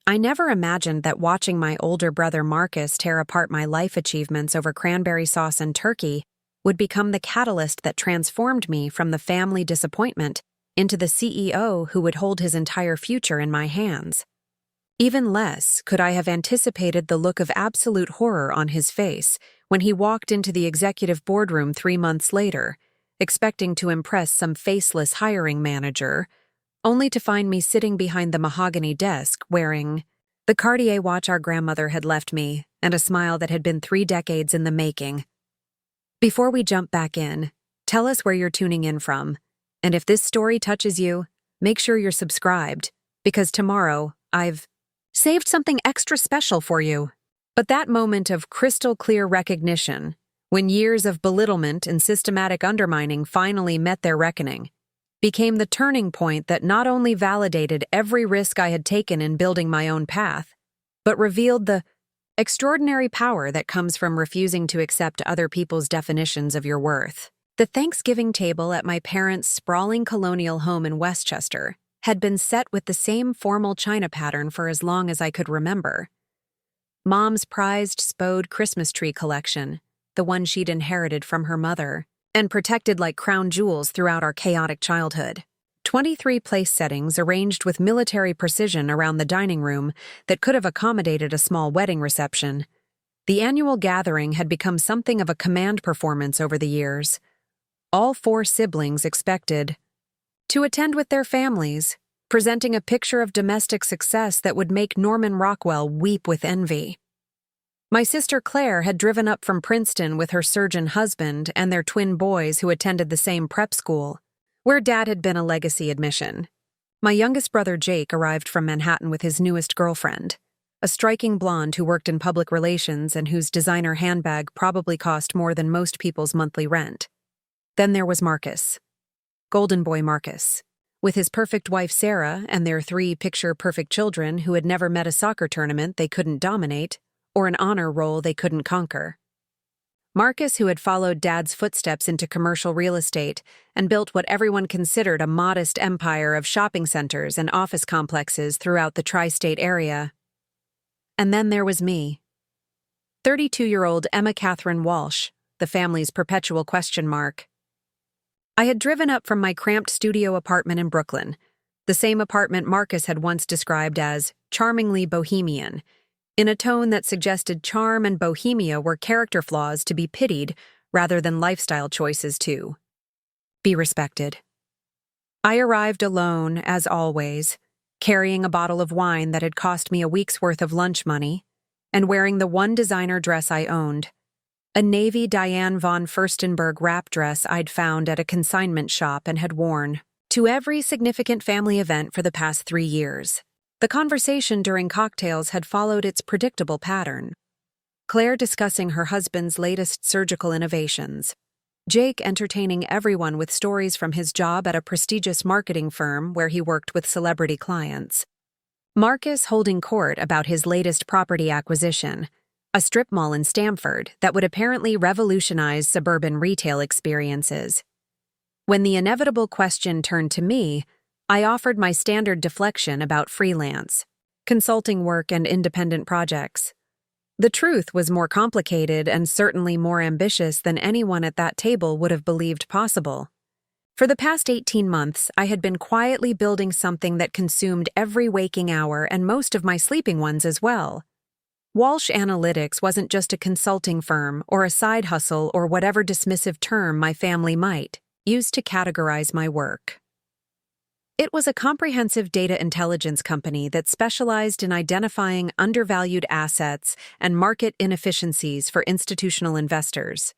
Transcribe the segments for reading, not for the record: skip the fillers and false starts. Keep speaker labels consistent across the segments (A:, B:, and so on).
A: I never imagined that watching my older brother Marcus tear apart my life achievements over cranberry sauce and turkey would become the catalyst that transformed me from the family disappointment into the CEO who would hold his entire future in my hands. Even less could I have anticipated the look of absolute horror on his face when he walked into the executive boardroom 3 months later, expecting to impress some faceless hiring manager, only to find me sitting behind the mahogany desk wearing the Cartier watch our grandmother had left me and a smile that had been 3 decades in the making. Before we jump back in, tell us where you're tuning in from, and if this story touches you, make sure you're subscribed, because tomorrow I've saved something extra special for you. But that moment of crystal clear recognition, when years of belittlement and systematic undermining finally met their reckoning, became the turning point that not only validated every risk I had taken in building my own path, but revealed the extraordinary power that comes from refusing to accept other people's definitions of your worth. The Thanksgiving table at my parents' sprawling colonial home in Westchester had been set with the same formal china pattern for as long as I could remember. Mom's prized Spode Christmas Tree collection, the one she'd inherited from her mother, and protected like crown jewels throughout our chaotic childhood. 23 place settings arranged with military precision around the dining room that could have accommodated a small wedding reception. The annual gathering had become something of a command performance over the years. All 4 siblings expected to attend with their families, presenting a picture of domestic success that would make Norman Rockwell weep with envy. My sister Claire had driven up from Princeton with her surgeon husband and their twin boys who attended the same prep school, where Dad had been a legacy admission. My youngest brother Jake arrived from Manhattan with his newest girlfriend, a striking blonde who worked in public relations and whose designer handbag probably cost more than most people's monthly rent. Then there was Marcus. Golden Boy Marcus, with his perfect wife Sarah and their 3 picture-perfect children who had never met a soccer tournament they couldn't dominate or an honor roll they couldn't conquer. Marcus, who had followed Dad's footsteps into commercial real estate and built what everyone considered a modest empire of shopping centers and office complexes throughout the tri-state area. And then there was me. 32-year-old Emma Catherine Walsh, the family's perpetual question mark. I had driven up from my cramped studio apartment in Brooklyn, the same apartment Marcus had once described as charmingly bohemian, in a tone that suggested charm and bohemia were character flaws to be pitied rather than lifestyle choices to be respected. I arrived alone, as always, carrying a bottle of wine that had cost me a week's worth of lunch money, and wearing the one designer dress I owned, a navy Diane von Furstenberg wrap dress I'd found at a consignment shop and had worn to every significant family event for the past 3 years. The conversation during cocktails had followed its predictable pattern. Claire discussing her husband's latest surgical innovations, Jake entertaining everyone with stories from his job at a prestigious marketing firm where he worked with celebrity clients, Marcus holding court about his latest property acquisition, a strip mall in Stamford that would apparently revolutionize suburban retail experiences. When the inevitable question turned to me, I offered my standard deflection about freelance, consulting work and independent projects. The truth was more complicated and certainly more ambitious than anyone at that table would have believed possible. For the past 18 months, I had been quietly building something that consumed every waking hour and most of my sleeping ones as well. Walsh Analytics wasn't just a consulting firm or a side hustle or whatever dismissive term my family might use to categorize my work. It was a comprehensive data intelligence company that specialized in identifying undervalued assets and market inefficiencies for institutional investors.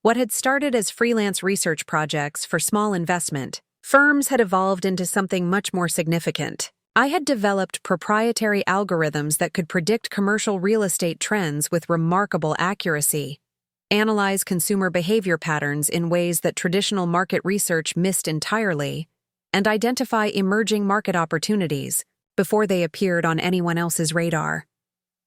A: What had started as freelance research projects for small investment firms had evolved into something much more significant. I had developed proprietary algorithms that could predict commercial real estate trends with remarkable accuracy, analyze consumer behavior patterns in ways that traditional market research missed entirely, and identify emerging market opportunities before they appeared on anyone else's radar.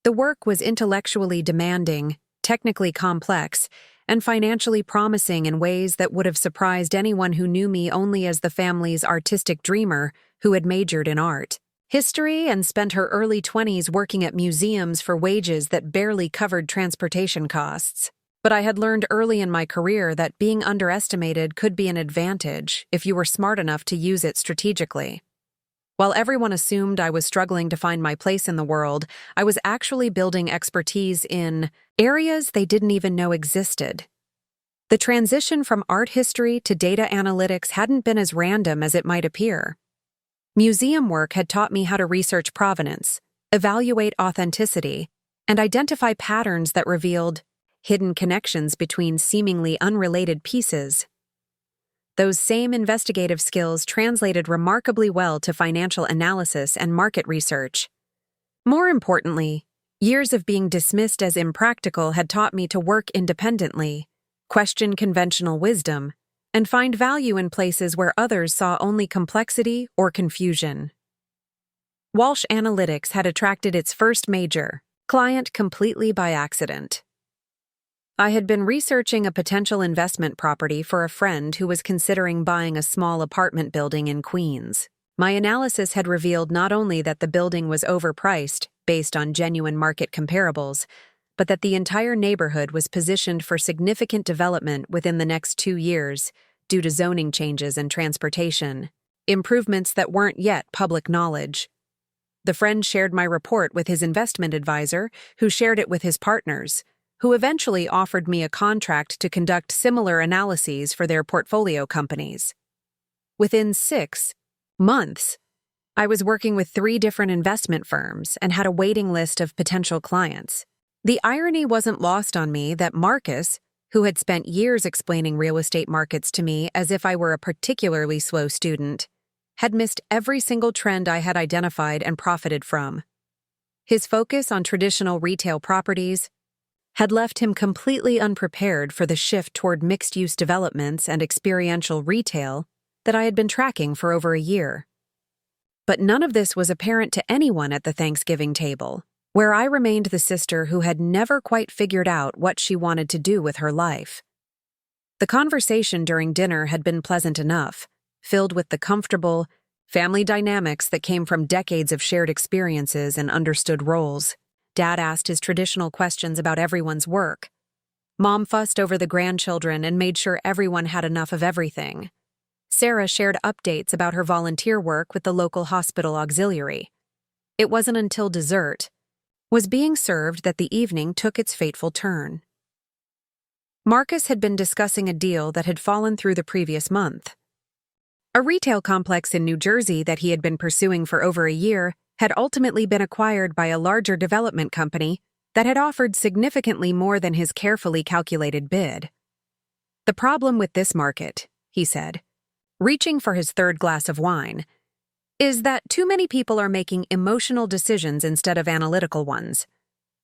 A: The work was intellectually demanding, technically complex, and financially promising in ways that would have surprised anyone who knew me only as the family's artistic dreamer who had majored in art. history and spent her early 20s working at museums for wages that barely covered transportation costs. But I had learned early in my career that being underestimated could be an advantage if you were smart enough to use it strategically. While everyone assumed I was struggling to find my place in the world, I was actually building expertise in areas they didn't even know existed. The transition from art history to data analytics hadn't been as random as it might appear. Museum work had taught me how to research provenance, evaluate authenticity, and identify patterns that revealed hidden connections between seemingly unrelated pieces. Those same investigative skills translated remarkably well to financial analysis and market research. More importantly, years of being dismissed as impractical had taught me to work independently, question conventional wisdom, and find value in places where others saw only complexity or confusion. Walsh Analytics had attracted its first major client completely by accident. I had been researching a potential investment property for a friend who was considering buying a small apartment building in Queens. My analysis had revealed not only that the building was overpriced based on genuine market comparables, but that the entire neighborhood was positioned for significant development within the next 2 years due to zoning changes and transportation, improvements that weren't yet public knowledge. The friend shared my report with his investment advisor, who shared it with his partners, who eventually offered me a contract to conduct similar analyses for their portfolio companies. Within 6 months, I was working with 3 different investment firms and had a waiting list of potential clients. The irony wasn't lost on me that Marcus, who had spent years explaining real estate markets to me as if I were a particularly slow student, had missed every single trend I had identified and profited from. His focus on traditional retail properties had left him completely unprepared for the shift toward mixed-use developments and experiential retail that I had been tracking for over a year. But none of this was apparent to anyone at the Thanksgiving table, where I remained the sister who had never quite figured out what she wanted to do with her life. The conversation during dinner had been pleasant enough, filled with the comfortable family dynamics that came from decades of shared experiences and understood roles. Dad asked his traditional questions about everyone's work. Mom fussed over the grandchildren and made sure everyone had enough of everything. Sarah shared updates about her volunteer work with the local hospital auxiliary. It wasn't until dessert was being served that the evening took its fateful turn. Marcus had been discussing a deal that had fallen through the previous month. A retail complex in New Jersey that he had been pursuing for over a year had ultimately been acquired by a larger development company that had offered significantly more than his carefully calculated bid. The problem with this market, he said, reaching for his 3rd glass of wine, is that too many people are making emotional decisions instead of analytical ones.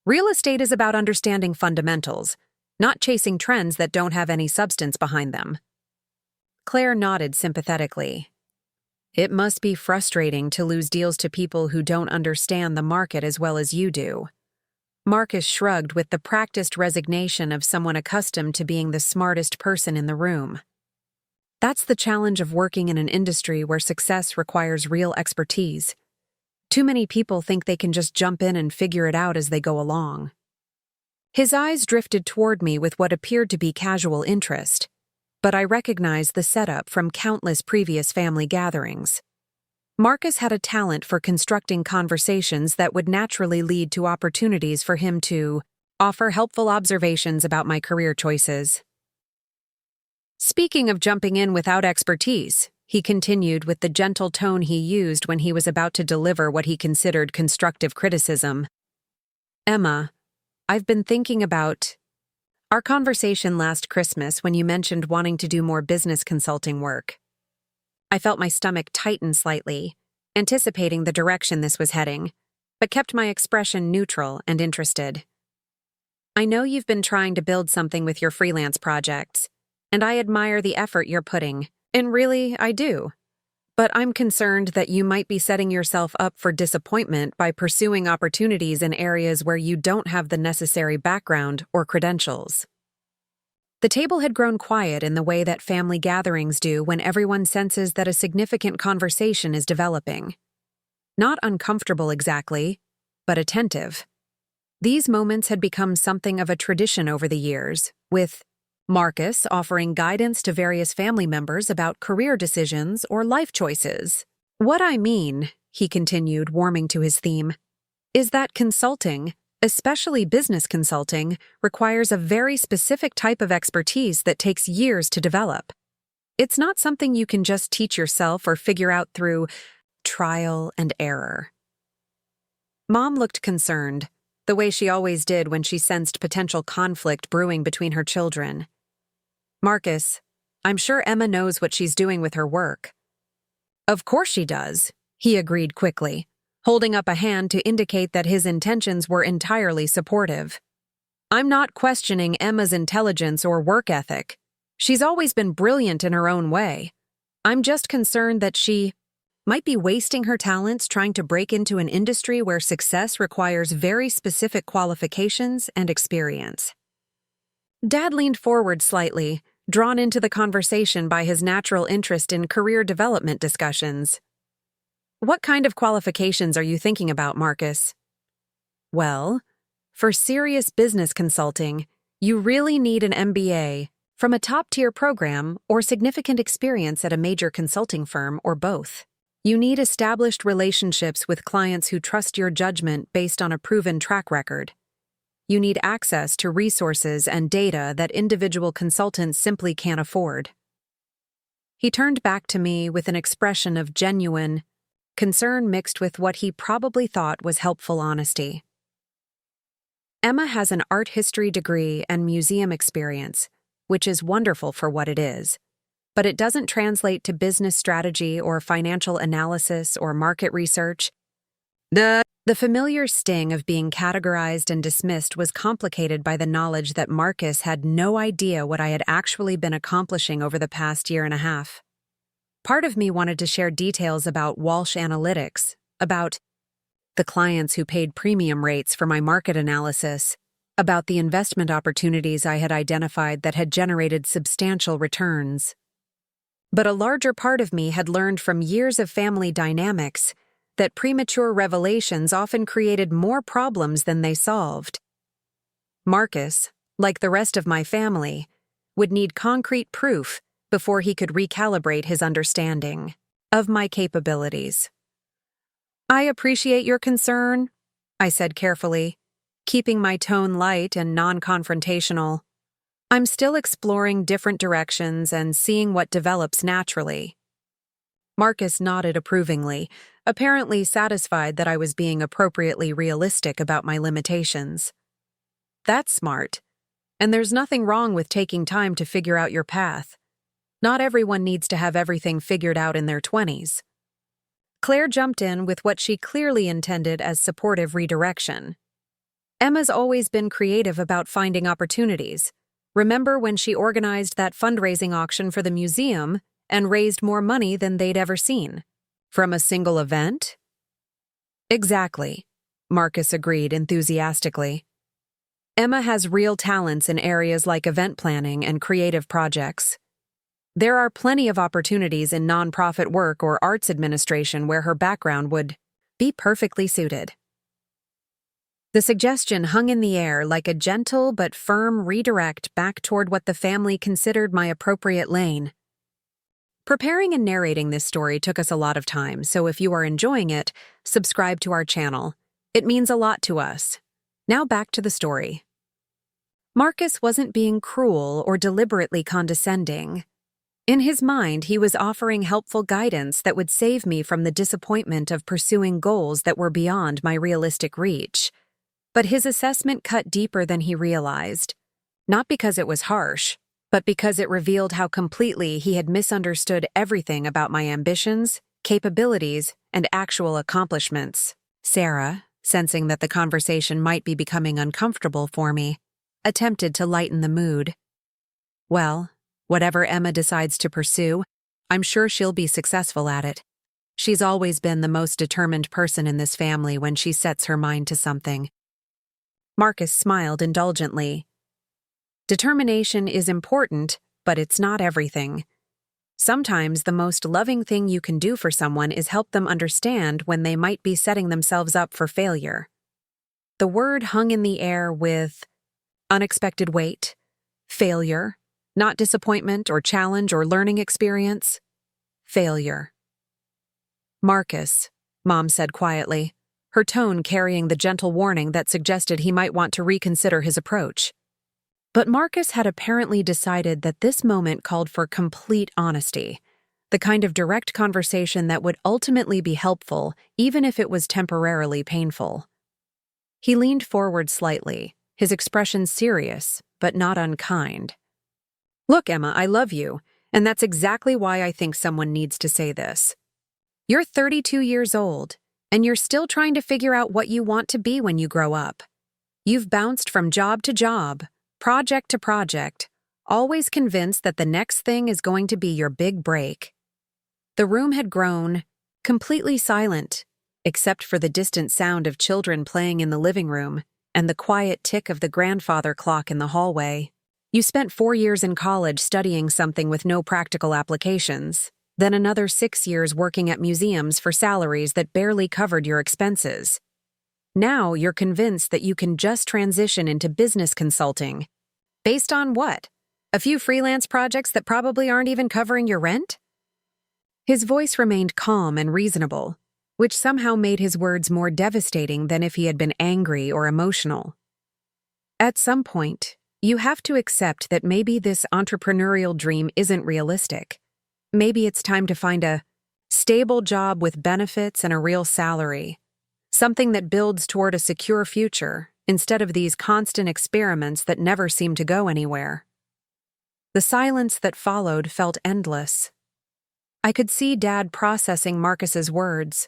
A: Real estate is about understanding fundamentals, not chasing trends that don't have any substance behind them. Claire nodded sympathetically. It must be frustrating to lose deals to people who don't understand the market as well as you do. Marcus shrugged with the practiced resignation of someone accustomed to being the smartest person in the room. That's the challenge of working in an industry where success requires real expertise. Too many people think they can just jump in and figure it out as they go along. His eyes drifted toward me with what appeared to be casual interest, but I recognized the setup from countless previous family gatherings. Marcus had a talent for constructing conversations that would naturally lead to opportunities for him to offer helpful observations about my career choices. Speaking of jumping in without expertise, he continued with the gentle tone he used when he was about to deliver what he considered constructive criticism. Emma, I've been thinking about our conversation last Christmas when you mentioned wanting to do more business consulting work. I felt my stomach tighten slightly, anticipating the direction this was heading, but kept my expression neutral and interested. I know you've been trying to build something with your freelance projects, and I admire the effort you're putting, and really, I do. But I'm concerned that you might be setting yourself up for disappointment by pursuing opportunities in areas where you don't have the necessary background or credentials. The table had grown quiet in the way that family gatherings do when everyone senses that a significant conversation is developing. Not uncomfortable exactly, but attentive. These moments had become something of a tradition over the years, with Marcus offering guidance to various family members about career decisions or life choices. What I mean, he continued, warming to his theme, is that consulting, especially business consulting, requires a very specific type of expertise that takes years to develop. It's not something you can just teach yourself or figure out through trial and error. Mom looked concerned, the way she always did when she sensed potential conflict brewing between her children. Marcus, I'm sure Emma knows what she's doing with her work. Of course she does, he agreed quickly, holding up a hand to indicate that his intentions were entirely supportive. I'm not questioning Emma's intelligence or work ethic. She's always been brilliant in her own way. I'm just concerned that she might be wasting her talents trying to break into an industry where success requires very specific qualifications and experience. Dad leaned forward slightly, drawn into the conversation by his natural interest in career development discussions. What kind of qualifications are you thinking about, Marcus? Well, for serious business consulting, you really need an MBA from a top-tier program or significant experience at a major consulting firm or both. You need established relationships with clients who trust your judgment based on a proven track record. You need access to resources and data that individual consultants simply can't afford. He turned back to me with an expression of genuine concern mixed with what he probably thought was helpful honesty. Emma has an art history degree and museum experience, which is wonderful for what it is. But it doesn't translate to business strategy or financial analysis or market research. The familiar sting of being categorized and dismissed was complicated by the knowledge that Marcus had no idea what I had actually been accomplishing over the past year and a half. Part of me wanted to share details about Walsh Analytics, about the clients who paid premium rates for my market analysis, about the investment opportunities I had identified that had generated substantial returns. But a larger part of me had learned from years of family dynamics that premature revelations often created more problems than they solved. Marcus, like the rest of my family, would need concrete proof before he could recalibrate his understanding of my capabilities. I appreciate your concern, I said carefully, keeping my tone light and non-confrontational. I'm still exploring different directions and seeing what develops naturally. Marcus nodded approvingly, apparently satisfied that I was being appropriately realistic about my limitations. That's smart, and there's nothing wrong with taking time to figure out your path. Not everyone needs to have everything figured out in their 20s. Claire jumped in with what she clearly intended as supportive redirection. Emma's always been creative about finding opportunities. Remember when she organized that fundraising auction for the museum and raised more money than they'd ever seen? From a single event? Exactly, Marcus agreed enthusiastically. Emma has real talents in areas like event planning and creative projects. There are plenty of opportunities in nonprofit work or arts administration where her background would be perfectly suited. The suggestion hung in the air like a gentle but firm redirect back toward what the family considered my appropriate lane. Preparing and narrating this story took us a lot of time, so if you are enjoying it, subscribe to our channel. It means a lot to us. Now back to the story. Marcus wasn't being cruel or deliberately condescending. In his mind, he was offering helpful guidance that would save me from the disappointment of pursuing goals that were beyond my realistic reach. But his assessment cut deeper than he realized, not because it was harsh, but because it revealed how completely he had misunderstood everything about my ambitions, capabilities, and actual accomplishments. Sarah, sensing that the conversation might be becoming uncomfortable for me, attempted to lighten the mood. Well, whatever Emma decides to pursue, I'm sure she'll be successful at it. She's always been the most determined person in this family when she sets her mind to something. Marcus smiled indulgently. Determination is important, but it's not everything. Sometimes the most loving thing you can do for someone is help them understand when they might be setting themselves up for failure. The word hung in the air with unexpected weight, failure, not disappointment or challenge or learning experience. Failure. Marcus, Mom said quietly, her tone carrying the gentle warning that suggested he might want to reconsider his approach. But Marcus had apparently decided that this moment called for complete honesty, the kind of direct conversation that would ultimately be helpful even if it was temporarily painful. He leaned forward slightly, his expression serious but not unkind. "Look, Emma, I love you, and that's exactly why I think someone needs to say this. You're 32 years old, and you're still trying to figure out what you want to be when you grow up. You've bounced from job to job, project to project, always convinced that the next thing is going to be your big break." The room had grown completely silent, except for the distant sound of children playing in the living room and the quiet tick of the grandfather clock in the hallway. "You spent 4 years in college studying something with no practical applications, then another 6 years working at museums for salaries that barely covered your expenses. Now you're convinced that you can just transition into business consulting. Based on what? A few freelance projects that probably aren't even covering your rent?" His voice remained calm and reasonable, which somehow made his words more devastating than if he had been angry or emotional. "At some point, you have to accept that maybe this entrepreneurial dream isn't realistic. Maybe it's time to find a stable job with benefits and a real salary. Something that builds toward a secure future, instead of these constant experiments that never seem to go anywhere." The silence that followed felt endless. I could see Dad processing Marcus's words,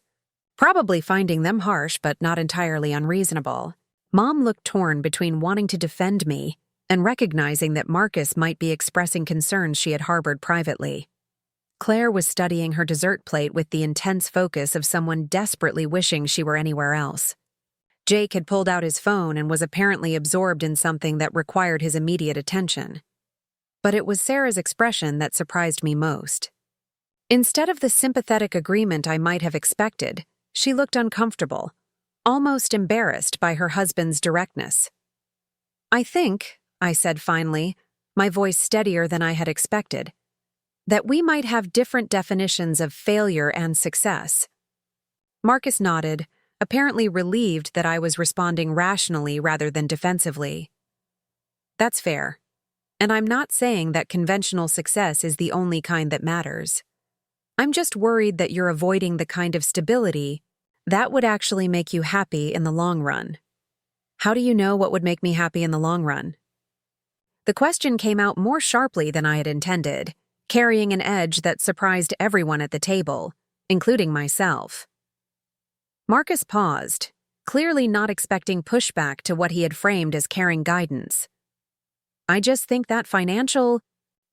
A: probably finding them harsh but not entirely unreasonable. Mom looked torn between wanting to defend me and recognizing that Marcus might be expressing concerns she had harbored privately. Claire was studying her dessert plate with the intense focus of someone desperately wishing she were anywhere else. Jake had pulled out his phone and was apparently absorbed in something that required his immediate attention. But it was Sarah's expression that surprised me most. Instead of the sympathetic agreement I might have expected, she looked uncomfortable, almost embarrassed by her husband's directness. "I think," I said finally, my voice steadier than I had expected, "that we might have different definitions of failure and success." Marcus nodded, apparently relieved that I was responding rationally rather than defensively. "That's fair. And I'm not saying that conventional success is the only kind that matters. I'm just worried that you're avoiding the kind of stability that would actually make you happy in the long run." "How do you know what would make me happy in the long run?" The question came out more sharply than I had intended, carrying an edge that surprised everyone at the table, including myself. Marcus paused, clearly not expecting pushback to what he had framed as caring guidance. "I just think that financial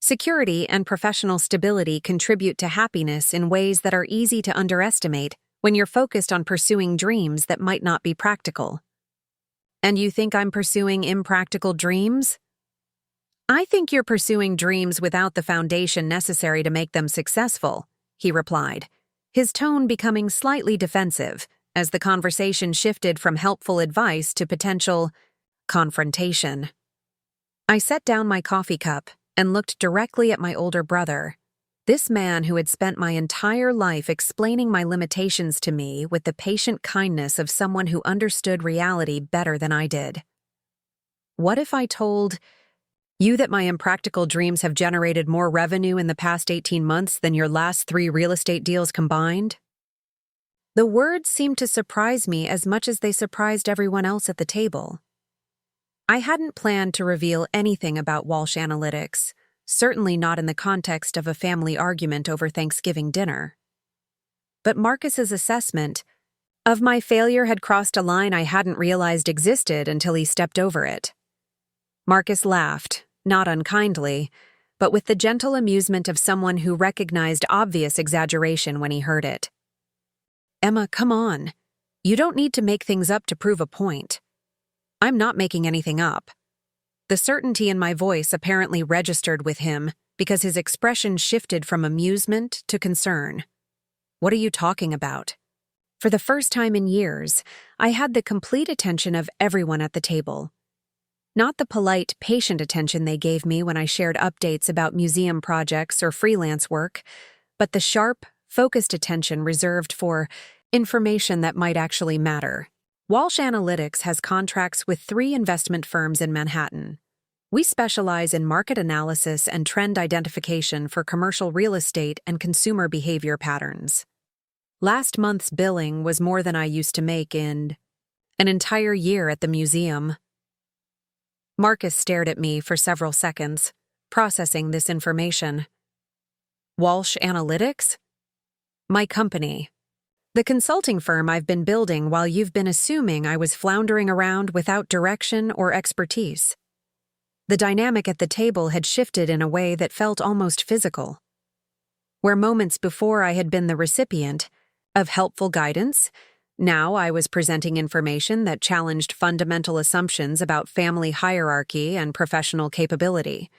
A: security and professional stability contribute to happiness in ways that are easy to underestimate when you're focused on pursuing dreams that might not be practical." "And you think I'm pursuing impractical dreams?" "I think you're pursuing dreams without the foundation necessary to make them successful," he replied, his tone becoming slightly defensive as the conversation shifted from helpful advice to potential confrontation. I set down my coffee cup and looked directly at my older brother, this man who had spent my entire life explaining my limitations to me with the patient kindness of someone who understood reality better than I did. "What if I told you that my impractical dreams have generated more revenue in the past 18 months than your last 3 real estate deals combined?" The words seemed to surprise me as much as they surprised everyone else at the table. I hadn't planned to reveal anything about Walsh Analytics, certainly not in the context of a family argument over Thanksgiving dinner. But Marcus's assessment of my failure had crossed a line I hadn't realized existed until he stepped over it. Marcus laughed, not unkindly, but with the gentle amusement of someone who recognized obvious exaggeration when he heard it. "Emma, come on. You don't need to make things up to prove a point." "I'm not making anything up." The certainty in my voice apparently registered with him because his expression shifted from amusement to concern. "What are you talking about?" For the first time in years, I had the complete attention of everyone at the table. Not the polite, patient attention they gave me when I shared updates about museum projects or freelance work, but the sharp, focused attention reserved for information that might actually matter. Walsh Analytics has contracts with 3 investment firms in Manhattan. We specialize in market analysis and trend identification for commercial real estate and consumer behavior patterns. Last month's billing was more than I used to make in an entire year at the museum. Marcus stared at me for several seconds, processing this information. Walsh Analytics? My company. The consulting firm I've been building while you've been assuming I was floundering around without direction or expertise. The dynamic at the table had shifted in a way that felt almost physical. Where moments before I had been the recipient of helpful guidance, now I was presenting information that challenged fundamental assumptions about family hierarchy and professional capability.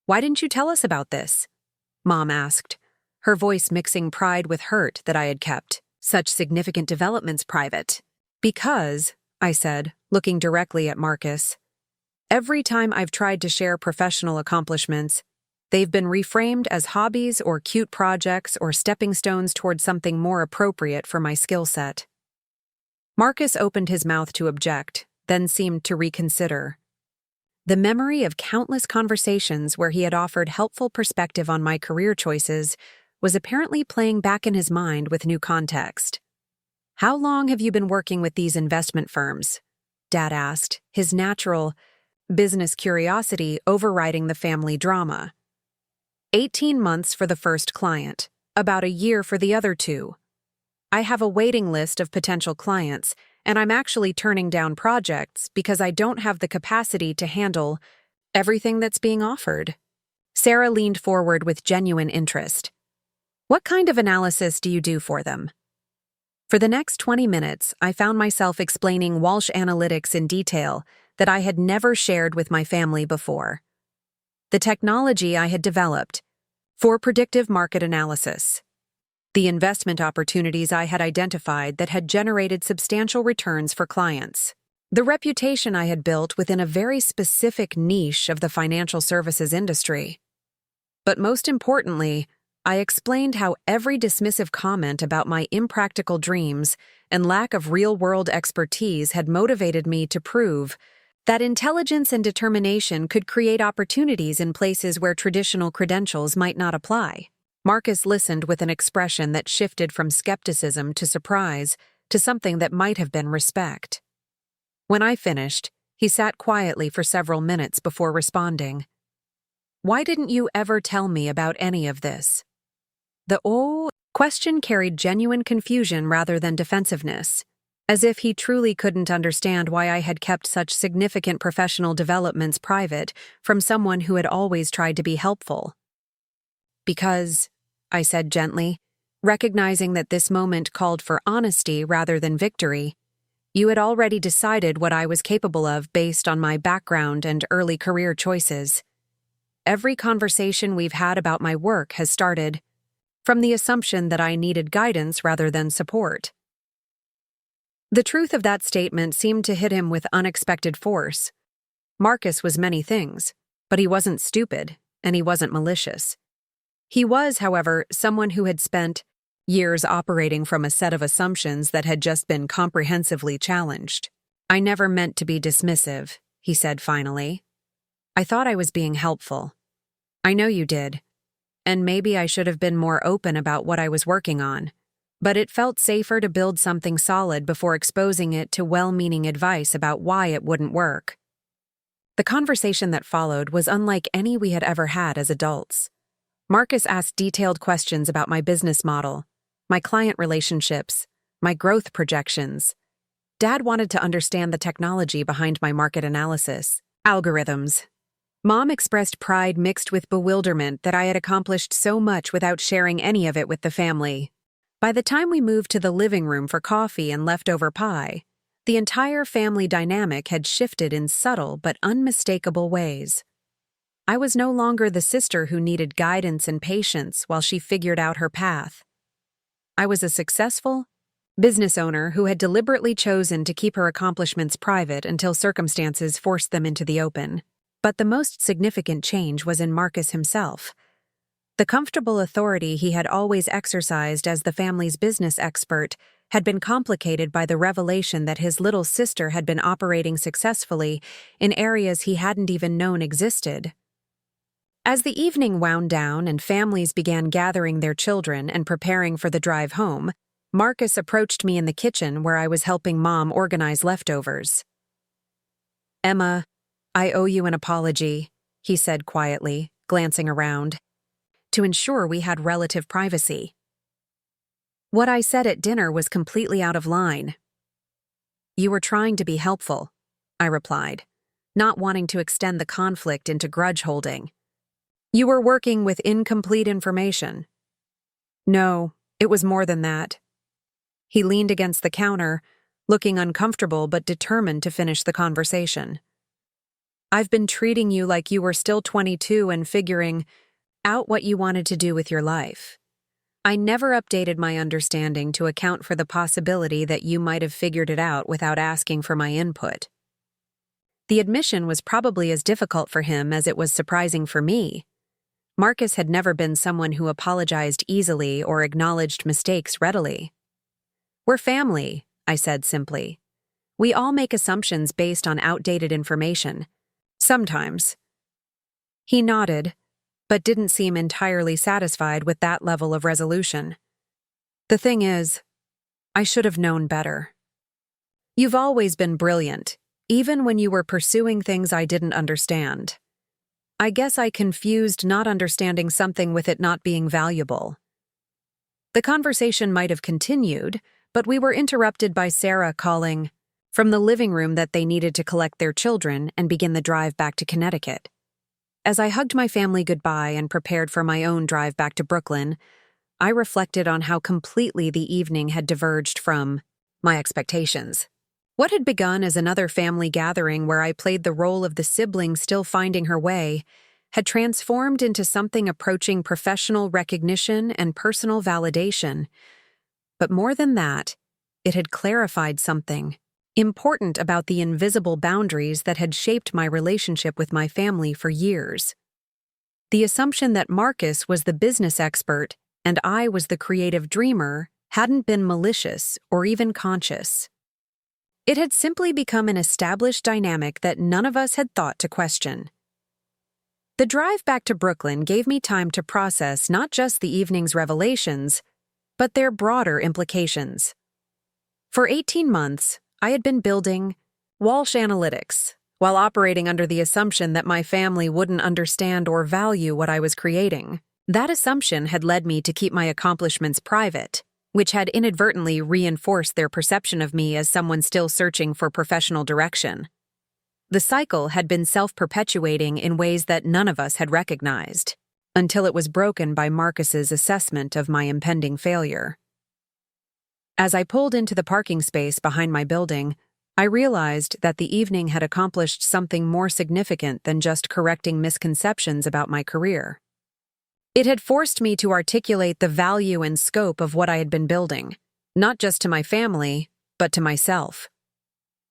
A: "Why didn't you tell us about this?" Mom asked, her voice mixing pride with hurt that I had kept such significant developments private. "Because," I said, looking directly at Marcus, "every time I've tried to share professional accomplishments, they've been reframed as hobbies or cute projects or stepping stones toward something more appropriate for my skill set." Marcus opened his mouth to object, then seemed to reconsider. The memory of countless conversations where he had offered helpful perspective on my career choices was apparently playing back in his mind with new context. "How long have you been working with these investment firms?" Dad asked, his natural business curiosity overriding the family drama. 18 months for the first client, about a year for the other 2. I have a waiting list of potential clients, and I'm actually turning down projects because I don't have the capacity to handle everything that's being offered. Sarah leaned forward with genuine interest. "What kind of analysis do you do for them?" For the next 20 minutes, I found myself explaining Walsh Analytics in detail that I had never shared with my family before. The technology I had developed for predictive market analysis. The investment opportunities I had identified that had generated substantial returns for clients. The reputation I had built within a very specific niche of the financial services industry. But most importantly, I explained how every dismissive comment about my impractical dreams and lack of real-world expertise had motivated me to prove that intelligence and determination could create opportunities in places where traditional credentials might not apply. Marcus listened with an expression that shifted from skepticism to surprise to something that might have been respect. When I finished, he sat quietly for several minutes before responding. "Why didn't you ever tell me about any of this?" The question carried genuine confusion rather than defensiveness, as if he truly couldn't understand why I had kept such significant professional developments private from someone who had always tried to be helpful. "Because," I said gently, recognizing that this moment called for honesty rather than victory, "you had already decided what I was capable of based on my background and early career choices. Every conversation we've had about my work has started from the assumption that I needed guidance rather than support." The truth of that statement seemed to hit him with unexpected force. Marcus was many things, but he wasn't stupid, and he wasn't malicious. He was, however, someone who had spent years operating from a set of assumptions that had just been comprehensively challenged. "I never meant to be dismissive," he said finally. "I thought I was being helpful. I know you did. And maybe I should have been more open about what I was working on. But it felt safer to build something solid before exposing it to well-meaning advice about why it wouldn't work." The conversation that followed was unlike any we had ever had as adults. Marcus asked detailed questions about my business model, my client relationships, my growth projections. Dad wanted to understand the technology behind my market analysis, algorithms. Mom expressed pride mixed with bewilderment that I had accomplished so much without sharing any of it with the family. By the time we moved to the living room for coffee and leftover pie, the entire family dynamic had shifted in subtle but unmistakable ways. I was no longer the sister who needed guidance and patience while she figured out her path. I was a successful business owner who had deliberately chosen to keep her accomplishments private until circumstances forced them into the open. But the most significant change was in Marcus himself. The comfortable authority he had always exercised as the family's business expert had been complicated by the revelation that his little sister had been operating successfully in areas he hadn't even known existed. As the evening wound down and families began gathering their children and preparing for the drive home, Marcus approached me in the kitchen where I was helping Mom organize leftovers. "Emma, I owe you an apology," he said quietly, glancing around, "to ensure we had relative privacy. What I said at dinner was completely out of line." "You were trying to be helpful," I replied, not wanting to extend the conflict into grudge-holding. "You were working with incomplete information." "No, it was more than that." He leaned against the counter, looking uncomfortable but determined to finish the conversation. "I've been treating you like you were still 22 and figuring out what you wanted to do with your life. I never updated my understanding to account for the possibility that you might have figured it out without asking for my input." The admission was probably as difficult for him as it was surprising for me. Marcus had never been someone who apologized easily or acknowledged mistakes readily. "We're family," I said simply. "We all make assumptions based on outdated information. Sometimes." He nodded, but didn't seem entirely satisfied with that level of resolution. "The thing is, I should have known better. You've always been brilliant, even when you were pursuing things I didn't understand. I guess I confused not understanding something with it not being valuable." The conversation might have continued, but we were interrupted by Sarah calling from the living room that they needed to collect their children and begin the drive back to Connecticut. As I hugged my family goodbye and prepared for my own drive back to Brooklyn, I reflected on how completely the evening had diverged from my expectations. What had begun as another family gathering where I played the role of the sibling still finding her way had transformed into something approaching professional recognition and personal validation. But more than that, it had clarified something important about the invisible boundaries that had shaped my relationship with my family for years. The assumption that Marcus was the business expert and I was the creative dreamer hadn't been malicious or even conscious. It had simply become an established dynamic that none of us had thought to question. The drive back to Brooklyn gave me time to process not just the evening's revelations, but their broader implications. For 18 months, I had been building Walsh Analytics, while operating under the assumption that my family wouldn't understand or value what I was creating. That assumption had led me to keep my accomplishments private, which had inadvertently reinforced their perception of me as someone still searching for professional direction. The cycle had been self-perpetuating in ways that none of us had recognized, until it was broken by Marcus's assessment of my impending failure. As I pulled into the parking space behind my building, I realized that the evening had accomplished something more significant than just correcting misconceptions about my career. It had forced me to articulate the value and scope of what I had been building, not just to my family, but to myself.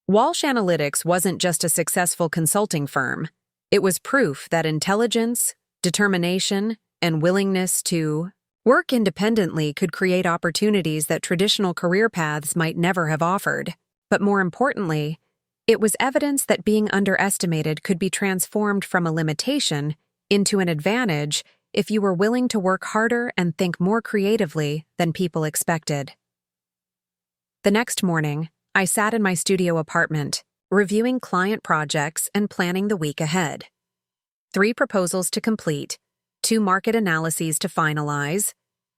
A: Walsh Analytics wasn't just a successful consulting firm. It was proof that intelligence, determination, and willingness to work independently could create opportunities that traditional career paths might never have offered. But more importantly, it was evidence that being underestimated could be transformed from a limitation into an advantage if you were willing to work harder and think more creatively than people expected. The next morning, I sat in my studio apartment, reviewing client projects and planning the week ahead. 3 proposals to complete, 2 market analyses to finalize,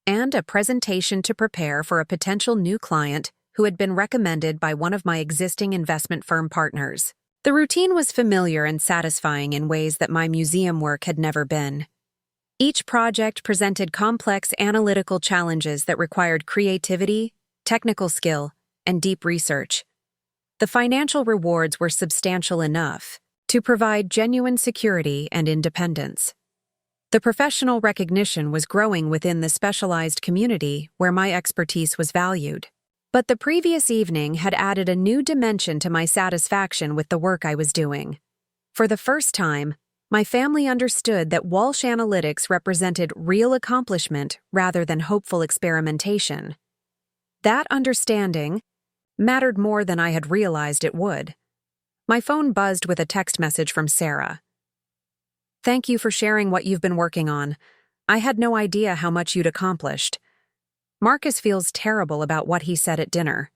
A: and a presentation to prepare for a potential new client who had been recommended by one of my existing investment firm partners. The routine was familiar and satisfying in ways that my museum work had never been. Each project presented complex analytical challenges that required creativity, technical skill, and deep research. The financial rewards were substantial enough, to provide genuine security and independence. The professional recognition was growing within the specialized community where my expertise was valued. But the previous evening had added a new dimension to my satisfaction with the work I was doing. For the first time, my family understood that Walsh Analytics represented real accomplishment rather than hopeful experimentation. That understanding mattered more than I had realized it would. My phone buzzed with a text message from Sarah. "Thank you for sharing what you've been working on. I had no idea how much you'd accomplished. Marcus feels terrible about what he said at dinner.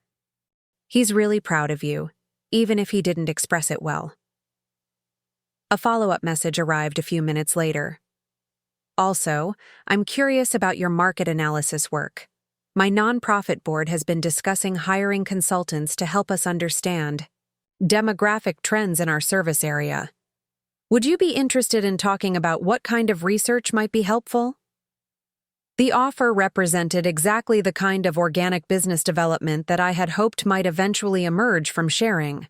A: He's really proud of you, even if he didn't express it well." A follow-up message arrived a few minutes later. "Also, I'm curious about your market analysis work. My nonprofit board has been discussing hiring consultants to help us understand demographic trends in our service area. Would you be interested in talking about what kind of research might be helpful?" The offer represented exactly the kind of organic business development that I had hoped might eventually emerge from sharing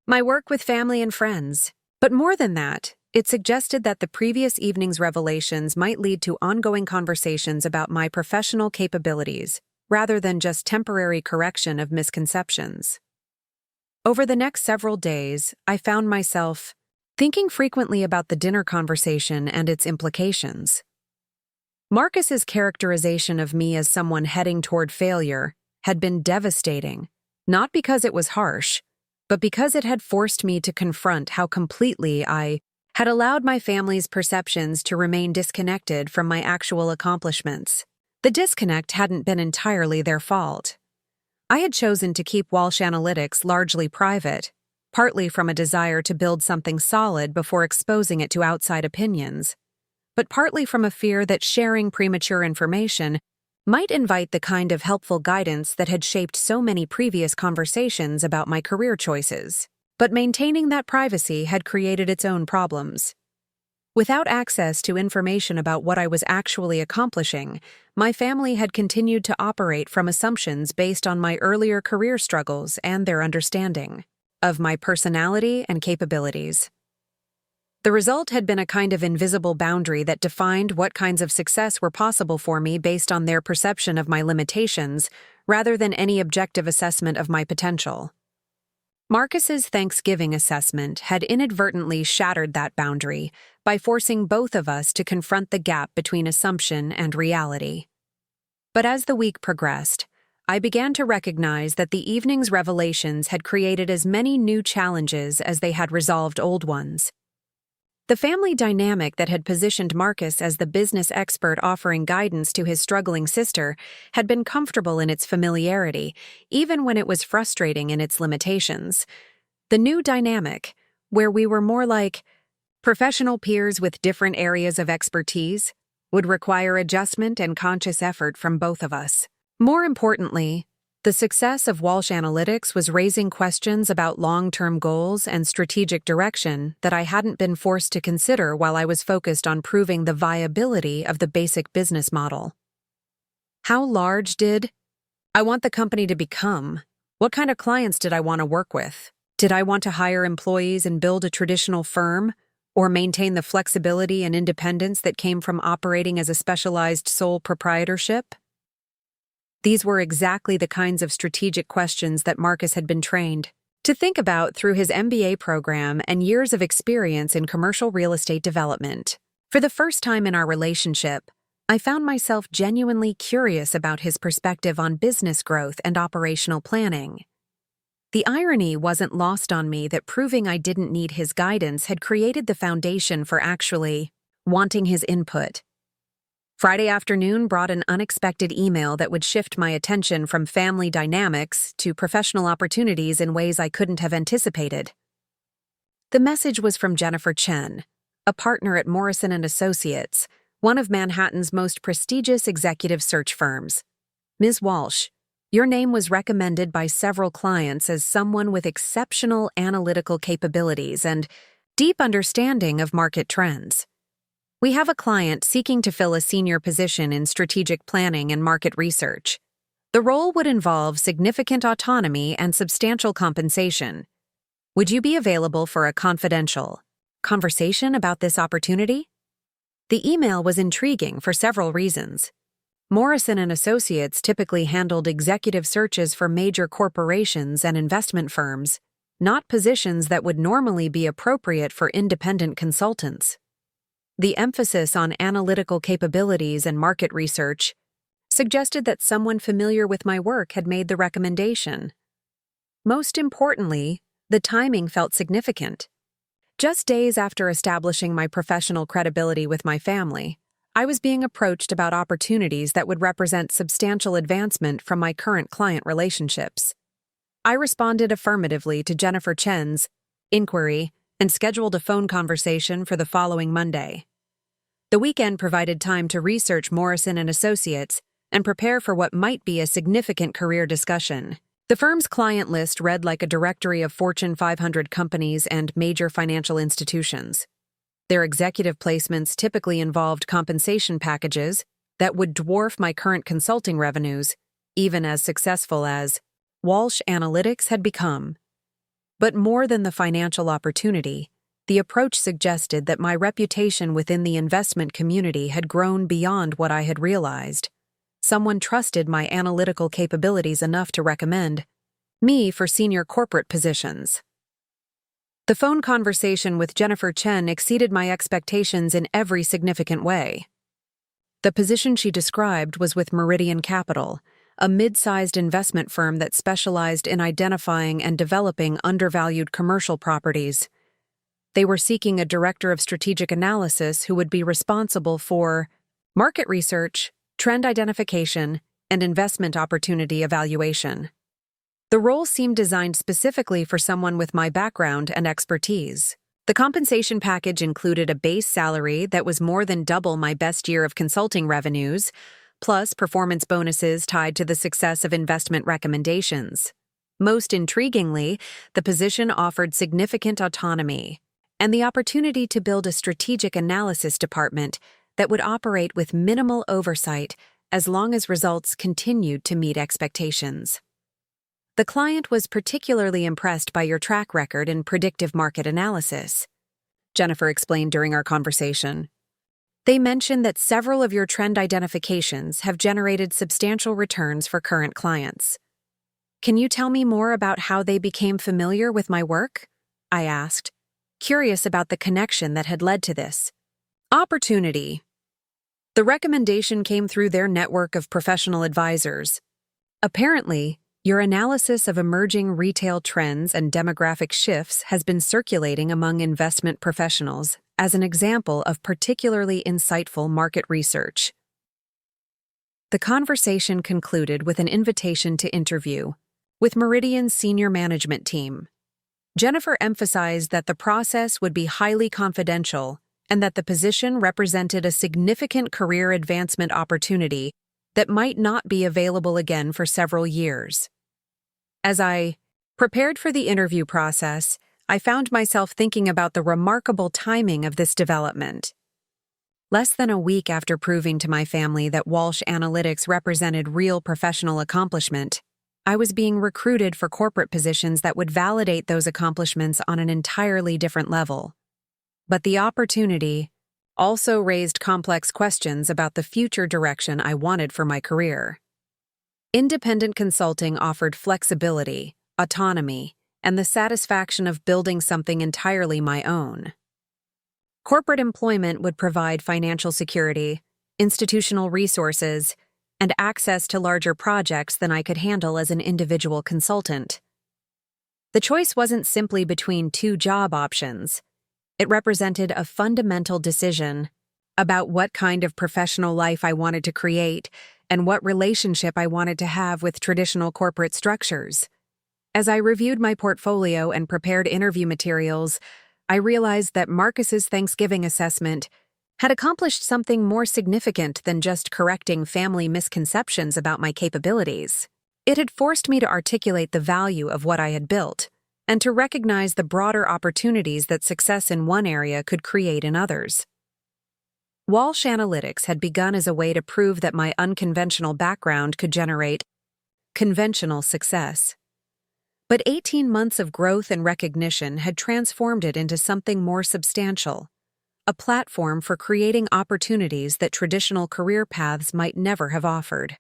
A: my work with family and friends. But more than that, it suggested that the previous evening's revelations might lead to ongoing conversations about my professional capabilities, rather than just temporary correction of misconceptions. Over the next several days, I found myself thinking frequently about the dinner conversation and its implications. Marcus's characterization of me as someone heading toward failure had been devastating, not because it was harsh, but because it had forced me to confront how completely I had allowed my family's perceptions to remain disconnected from my actual accomplishments. The disconnect hadn't been entirely their fault. I had chosen to keep Walsh Analytics largely private, partly from a desire to build something solid before exposing it to outside opinions, but partly from a fear that sharing premature information might invite the kind of helpful guidance that had shaped so many previous conversations about my career choices. But maintaining that privacy had created its own problems. Without access to information about what I was actually accomplishing, my family had continued to operate from assumptions based on my earlier career struggles and their understanding of my personality and capabilities. The result had been a kind of invisible boundary that defined what kinds of success were possible for me based on their perception of my limitations, rather than any objective assessment of my potential. Marcus's Thanksgiving assessment had inadvertently shattered that boundary by forcing both of us to confront the gap between assumption and reality. But as the week progressed, I began to recognize that the evening's revelations had created as many new challenges as they had resolved old ones. The family dynamic that had positioned Marcus as the business expert offering guidance to his struggling sister had been comfortable in its familiarity, even when it was frustrating in its limitations. The new dynamic, where we were more like professional peers with different areas of expertise, would require adjustment and conscious effort from both of us. More importantly, the success of Walsh Analytics was raising questions about long-term goals and strategic direction that I hadn't been forced to consider while I was focused on proving the viability of the basic business model. How large did I want the company to become? What kind of clients did I want to work with? Did I want to hire employees and build a traditional firm, or maintain the flexibility and independence that came from operating as a specialized sole proprietorship? These were exactly the kinds of strategic questions that Marcus had been trained to think about through his MBA program and years of experience in commercial real estate development. For the first time in our relationship, I found myself genuinely curious about his perspective on business growth and operational planning. The irony wasn't lost on me that proving I didn't need his guidance had created the foundation for actually wanting his input. Friday afternoon brought an unexpected email that would shift my attention from family dynamics to professional opportunities in ways I couldn't have anticipated. The message was from Jennifer Chen, a partner at Morrison & Associates, one of Manhattan's most prestigious executive search firms. "Ms. Walsh, your name was recommended by several clients as someone with exceptional analytical capabilities and deep understanding of market trends. We have a client seeking to fill a senior position in strategic planning and market research. The role would involve significant autonomy and substantial compensation. Would you be available for a confidential conversation about this opportunity? The email was intriguing for several reasons. Morrison & Associates typically handled executive searches for major corporations and investment firms, not positions that would normally be appropriate for independent consultants. The emphasis on analytical capabilities and market research suggested that someone familiar with my work had made the recommendation. Most importantly, the timing felt significant. Just days after establishing my professional credibility with my family, I was being approached about opportunities that would represent substantial advancement from my current client relationships. I responded affirmatively to Jennifer Chen's inquiry and scheduled a phone conversation for the following Monday. The weekend provided time to research Morrison & Associates and prepare for what might be a significant career discussion. The firm's client list read like a directory of Fortune 500 companies and major financial institutions. Their executive placements typically involved compensation packages that would dwarf my current consulting revenues, even as successful as Walsh Analytics had become. But more than the financial opportunity, the approach suggested that my reputation within the investment community had grown beyond what I had realized. Someone trusted my analytical capabilities enough to recommend me for senior corporate positions. The phone conversation with Jennifer Chen exceeded my expectations in every significant way. The position she described was with Meridian Capital, a mid-sized investment firm that specialized in identifying and developing undervalued commercial properties. They were seeking a director of strategic analysis who would be responsible for market research, trend identification, and investment opportunity evaluation. The role seemed designed specifically for someone with my background and expertise. The compensation package included a base salary that was more than double my best year of consulting revenues, plus performance bonuses tied to the success of investment recommendations. Most intriguingly, the position offered significant autonomy and the opportunity to build a strategic analysis department that would operate with minimal oversight as long as results continued to meet expectations. The client was particularly impressed by your track record in predictive market analysis, Jennifer explained during our conversation. They mentioned that several of your trend identifications have generated substantial returns for current clients. Can you tell me more about how they became familiar with my work? I asked, curious about the connection that had led to this opportunity. The recommendation came through their network of professional advisors. Apparently, your analysis of emerging retail trends and demographic shifts has been circulating among investment professionals as an example of particularly insightful market research. The conversation concluded with an invitation to interview with Meridian's senior management team. Jennifer emphasized that the process would be highly confidential and that the position represented a significant career advancement opportunity that might not be available again for several years. As I prepared for the interview process, I found myself thinking about the remarkable timing of this development. Less than a week after proving to my family that Walsh Analytics represented real professional accomplishment, I was being recruited for corporate positions that would validate those accomplishments on an entirely different level. But the opportunity also raised complex questions about the future direction I wanted for my career. Independent consulting offered flexibility, autonomy, and the satisfaction of building something entirely my own. Corporate employment would provide financial security, institutional resources, and access to larger projects than I could handle as an individual consultant. The choice wasn't simply between two job options. It represented a fundamental decision about what kind of professional life I wanted to create and what relationship I wanted to have with traditional corporate structures. As I reviewed my portfolio and prepared interview materials, I realized that Marcus's Thanksgiving assessment had accomplished something more significant than just correcting family misconceptions about my capabilities. It had forced me to articulate the value of what I had built and to recognize the broader opportunities that success in one area could create in others. Walsh Analytics had begun as a way to prove that my unconventional background could generate conventional success. But 18 months of growth and recognition had transformed it into something more substantial, a platform for creating opportunities that traditional career paths might never have offered.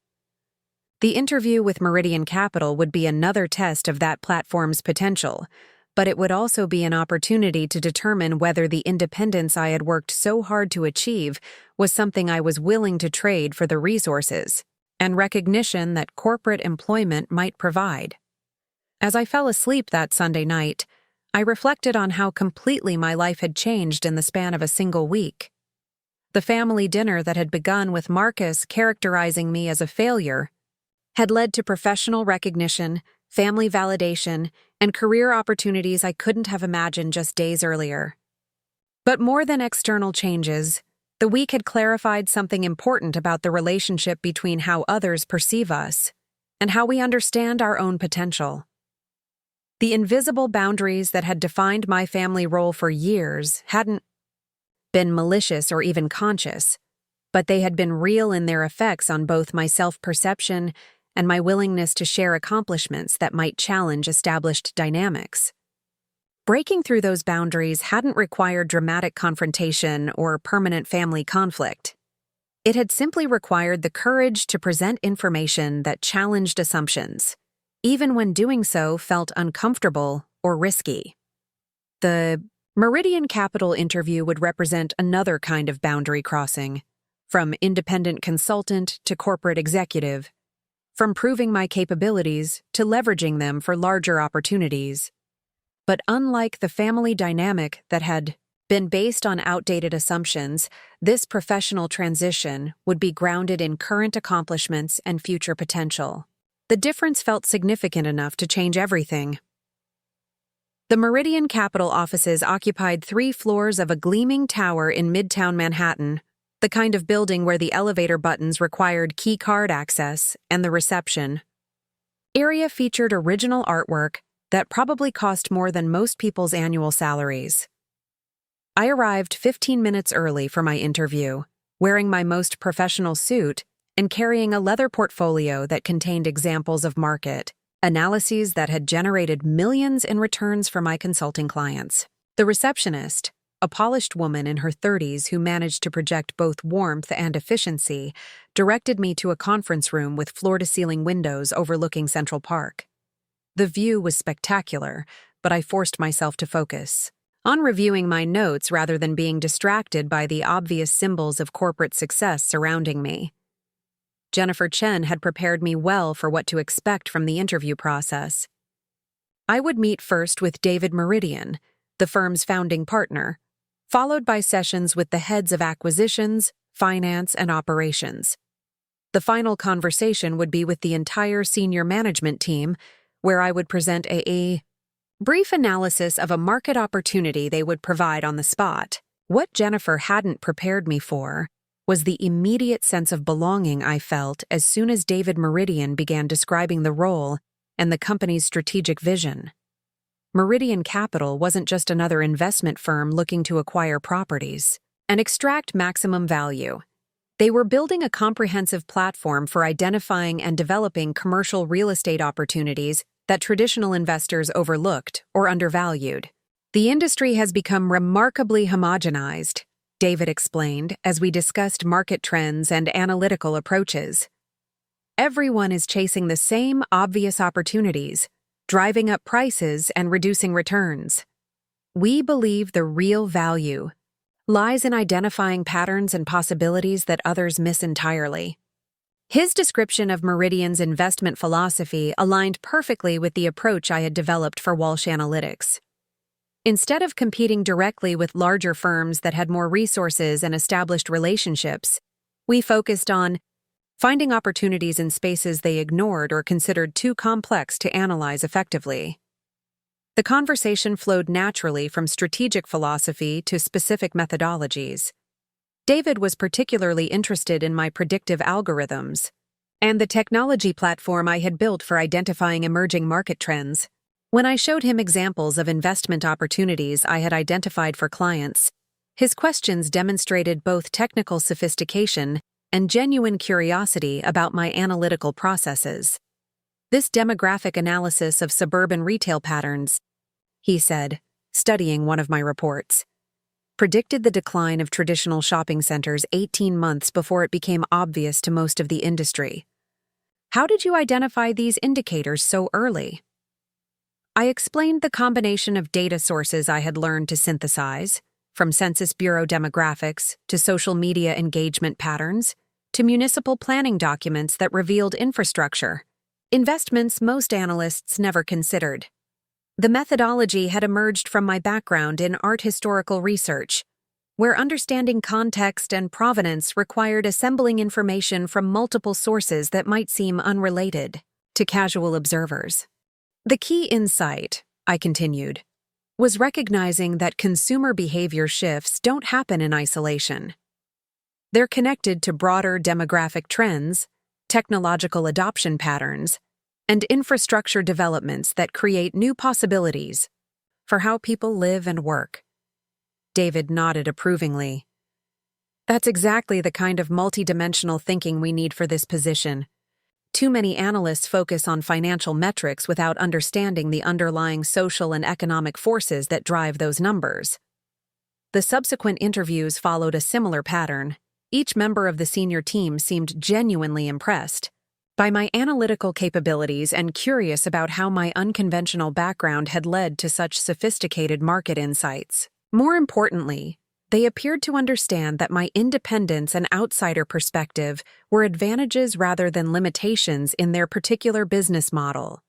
A: The interview with Meridian Capital would be another test of that platform's potential, but it would also be an opportunity to determine whether the independence I had worked so hard to achieve was something I was willing to trade for the resources and recognition that corporate employment might provide. As I fell asleep that Sunday night, I reflected on how completely my life had changed in the span of a single week. The family dinner that had begun with Marcus characterizing me as a failure had led to professional recognition, family validation, and career opportunities I couldn't have imagined just days earlier. But more than external changes, the week had clarified something important about the relationship between how others perceive us and how we understand our own potential. The invisible boundaries that had defined my family role for years hadn't been malicious or even conscious, but they had been real in their effects on both my self-perception and my willingness to share accomplishments that might challenge established dynamics. Breaking through those boundaries hadn't required dramatic confrontation or permanent family conflict. It had simply required the courage to present information that challenged assumptions, even when doing so felt uncomfortable or risky. The Meridian Capital interview would represent another kind of boundary crossing, from independent consultant to corporate executive, from proving my capabilities to leveraging them for larger opportunities. But unlike the family dynamic that had been based on outdated assumptions, this professional transition would be grounded in current accomplishments and future potential. The difference felt significant enough to change everything. The Meridian Capital offices occupied 3 floors of a gleaming tower in Midtown Manhattan, the kind of building where the elevator buttons required key card access and the reception area featured original artwork that probably cost more than most people's annual salaries. I arrived 15 minutes early for my interview, wearing my most professional suit and carrying a leather portfolio that contained examples of market analyses that had generated millions in returns for my consulting clients. The receptionist, a polished woman in her 30s who managed to project both warmth and efficiency, directed me to a conference room with floor-to-ceiling windows overlooking Central Park. The view was spectacular, but I forced myself to focus on reviewing my notes rather than being distracted by the obvious symbols of corporate success surrounding me. Jennifer Chen had prepared me well for what to expect from the interview process. I would meet first with David Meridian, the firm's founding partner, followed by sessions with the heads of acquisitions, finance, and operations. The final conversation would be with the entire senior management team, where I would present a brief analysis of a market opportunity they would provide on the spot. What Jennifer hadn't prepared me for was the immediate sense of belonging I felt as soon as David Meridian began describing the role and the company's strategic vision. Meridian Capital wasn't just another investment firm looking to acquire properties and extract maximum value. They were building a comprehensive platform for identifying and developing commercial real estate opportunities that traditional investors overlooked or undervalued. The industry has become remarkably homogenized, David explained as we discussed market trends and analytical approaches. Everyone is chasing the same obvious opportunities, driving up prices and reducing returns. We believe the real value lies in identifying patterns and possibilities that others miss entirely. His description of Meridian's investment philosophy aligned perfectly with the approach I had developed for Walsh Analytics. Instead of competing directly with larger firms that had more resources and established relationships, we focused on finding opportunities in spaces they ignored or considered too complex to analyze effectively. The conversation flowed naturally from strategic philosophy to specific methodologies. David was particularly interested in my predictive algorithms and the technology platform I had built for identifying emerging market trends. When I showed him examples of investment opportunities I had identified for clients, his questions demonstrated both technical sophistication and genuine curiosity about my analytical processes. This demographic analysis of suburban retail patterns, he said, studying one of my reports, predicted the decline of traditional shopping centers 18 months before it became obvious to most of the industry. How did you identify these indicators so early? I explained the combination of data sources I had learned to synthesize, from Census Bureau demographics to social media engagement patterns, to municipal planning documents that revealed infrastructure, investments most analysts never considered. The methodology had emerged from my background in art historical research, where understanding context and provenance required assembling information from multiple sources that might seem unrelated to casual observers. The key insight, I continued, was recognizing that consumer behavior shifts don't happen in isolation. They're connected to broader demographic trends, technological adoption patterns, and infrastructure developments that create new possibilities for how people live and work. David nodded approvingly. That's exactly the kind of multidimensional thinking we need for this position. Too many analysts focus on financial metrics without understanding the underlying social and economic forces that drive those numbers. The subsequent interviews followed a similar pattern. Each member of the senior team seemed genuinely impressed by my analytical capabilities and curious about how my unconventional background had led to such sophisticated market insights. More importantly, they appeared to understand that my independence and outsider perspective were advantages rather than limitations in their particular business model.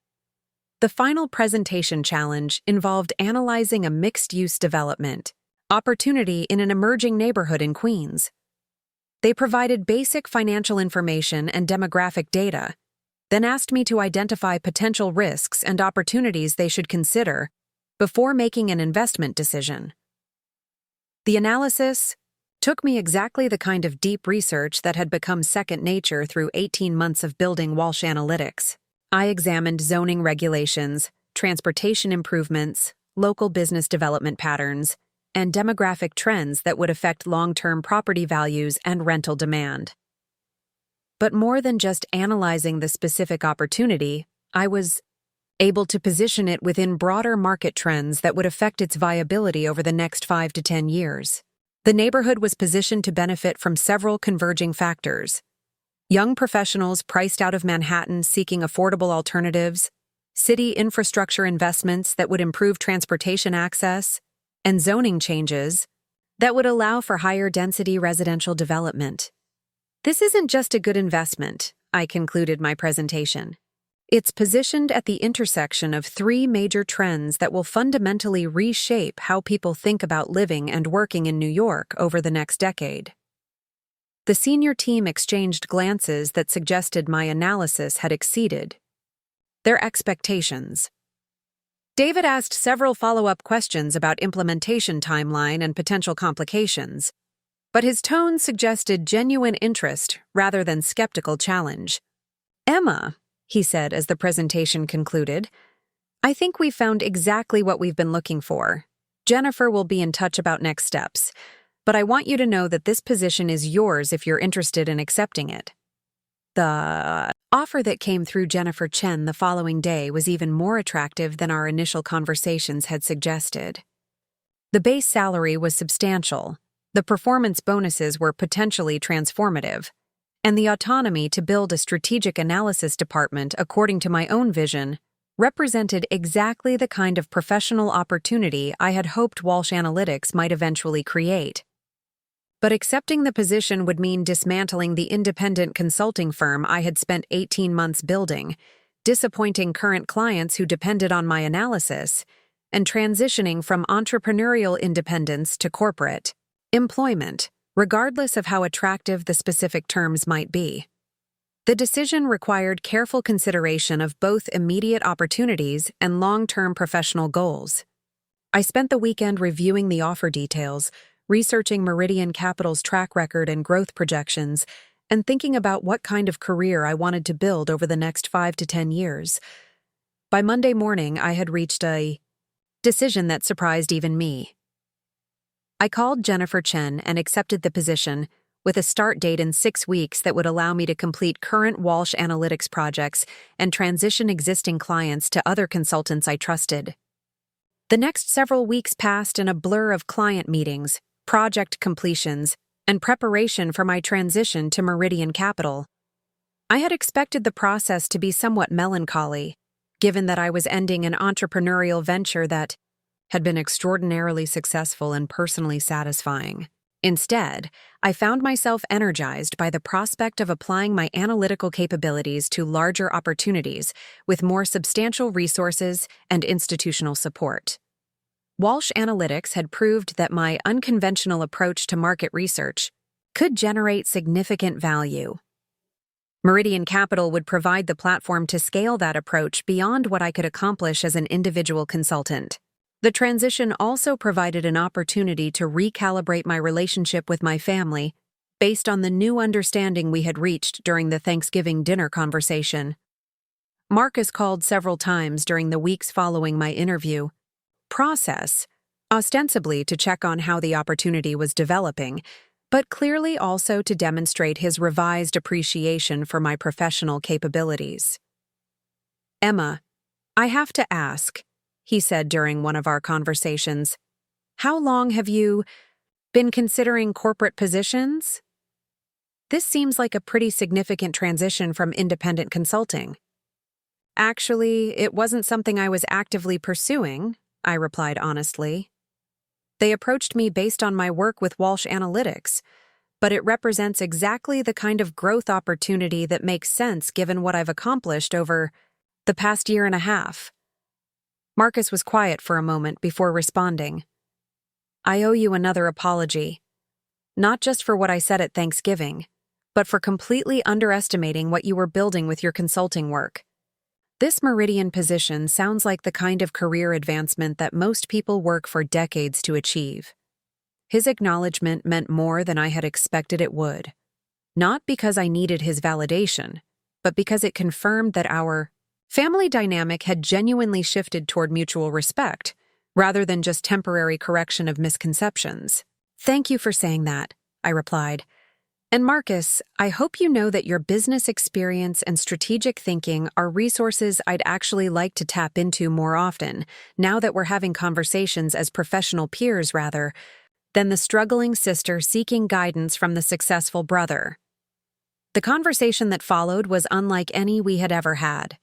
A: The final presentation challenge involved analyzing a mixed-use development opportunity in an emerging neighborhood in Queens. They provided basic financial information and demographic data, then asked me to identify potential risks and opportunities they should consider before making an investment decision. The analysis took me exactly the kind of deep research that had become second nature through 18 months of building Walsh Analytics. I examined zoning regulations, transportation improvements, local business development patterns, and demographic trends that would affect long-term property values and rental demand. But more than just analyzing the specific opportunity, I was able to position it within broader market trends that would affect its viability over the next 5 to 10 years. The neighborhood was positioned to benefit from several converging factors: young professionals priced out of Manhattan seeking affordable alternatives, city infrastructure investments that would improve transportation access, and zoning changes that would allow for higher density residential development. This isn't just a good investment, I concluded my presentation. It's positioned at the intersection of 3 major trends that will fundamentally reshape how people think about living and working in New York over the next decade. The senior team exchanged glances that suggested my analysis had exceeded their expectations. David asked several follow-up questions about implementation timeline and potential complications, but his tone suggested genuine interest rather than skeptical challenge. "Emma," he said as the presentation concluded, "I think we found exactly what we've been looking for. Jennifer will be in touch about next steps, but I want you to know that this position is yours if you're interested in accepting it." The offer that came through Jennifer Chen the following day was even more attractive than our initial conversations had suggested. The base salary was substantial, the performance bonuses were potentially transformative, and the autonomy to build a strategic analysis department according to my own vision represented exactly the kind of professional opportunity I had hoped Walsh Analytics might eventually create. But accepting the position would mean dismantling the independent consulting firm I had spent 18 months building, disappointing current clients who depended on my analysis, and transitioning from entrepreneurial independence to corporate employment, regardless of how attractive the specific terms might be. The decision required careful consideration of both immediate opportunities and long-term professional goals. I spent the weekend reviewing the offer details, researching Meridian Capital's track record and growth projections, and thinking about what kind of career I wanted to build over the next 5 to 10 years. By Monday morning, I had reached a decision that surprised even me. I called Jennifer Chen and accepted the position with a start date in 6 weeks that would allow me to complete current Walsh Analytics projects and transition existing clients to other consultants I trusted. The next several weeks passed in a blur of client meetings, project completions, and preparation for my transition to Meridian Capital. I had expected the process to be somewhat melancholy, given that I was ending an entrepreneurial venture that had been extraordinarily successful and personally satisfying. Instead, I found myself energized by the prospect of applying my analytical capabilities to larger opportunities with more substantial resources and institutional support. Walsh Analytics had proved that my unconventional approach to market research could generate significant value. Meridian Capital would provide the platform to scale that approach beyond what I could accomplish as an individual consultant. The transition also provided an opportunity to recalibrate my relationship with my family based on the new understanding we had reached during the Thanksgiving dinner conversation. Marcus called several times during the weeks following my interview process, ostensibly to check on how the opportunity was developing, but clearly also to demonstrate his revised appreciation for my professional capabilities. "Emma, I have to ask," he said during one of our conversations, "how long have you been considering corporate positions? This seems like a pretty significant transition from independent consulting." "Actually, it wasn't something I was actively pursuing," I replied honestly. "They approached me based on my work with Walsh Analytics, but it represents exactly the kind of growth opportunity that makes sense given what I've accomplished over the past year and a half." Marcus was quiet for a moment before responding. "I owe you another apology, not just for what I said at Thanksgiving, but for completely underestimating what you were building with your consulting work. This Meridian position sounds like the kind of career advancement that most people work for decades to achieve." His acknowledgement meant more than I had expected it would, not because I needed his validation, but because it confirmed that our family dynamic had genuinely shifted toward mutual respect, rather than just temporary correction of misconceptions. "Thank you for saying that," I replied. "And Marcus, I hope you know that your business experience and strategic thinking are resources I'd actually like to tap into more often, now that we're having conversations as professional peers rather than the struggling sister seeking guidance from the successful brother." The conversation that followed was unlike any we had ever had.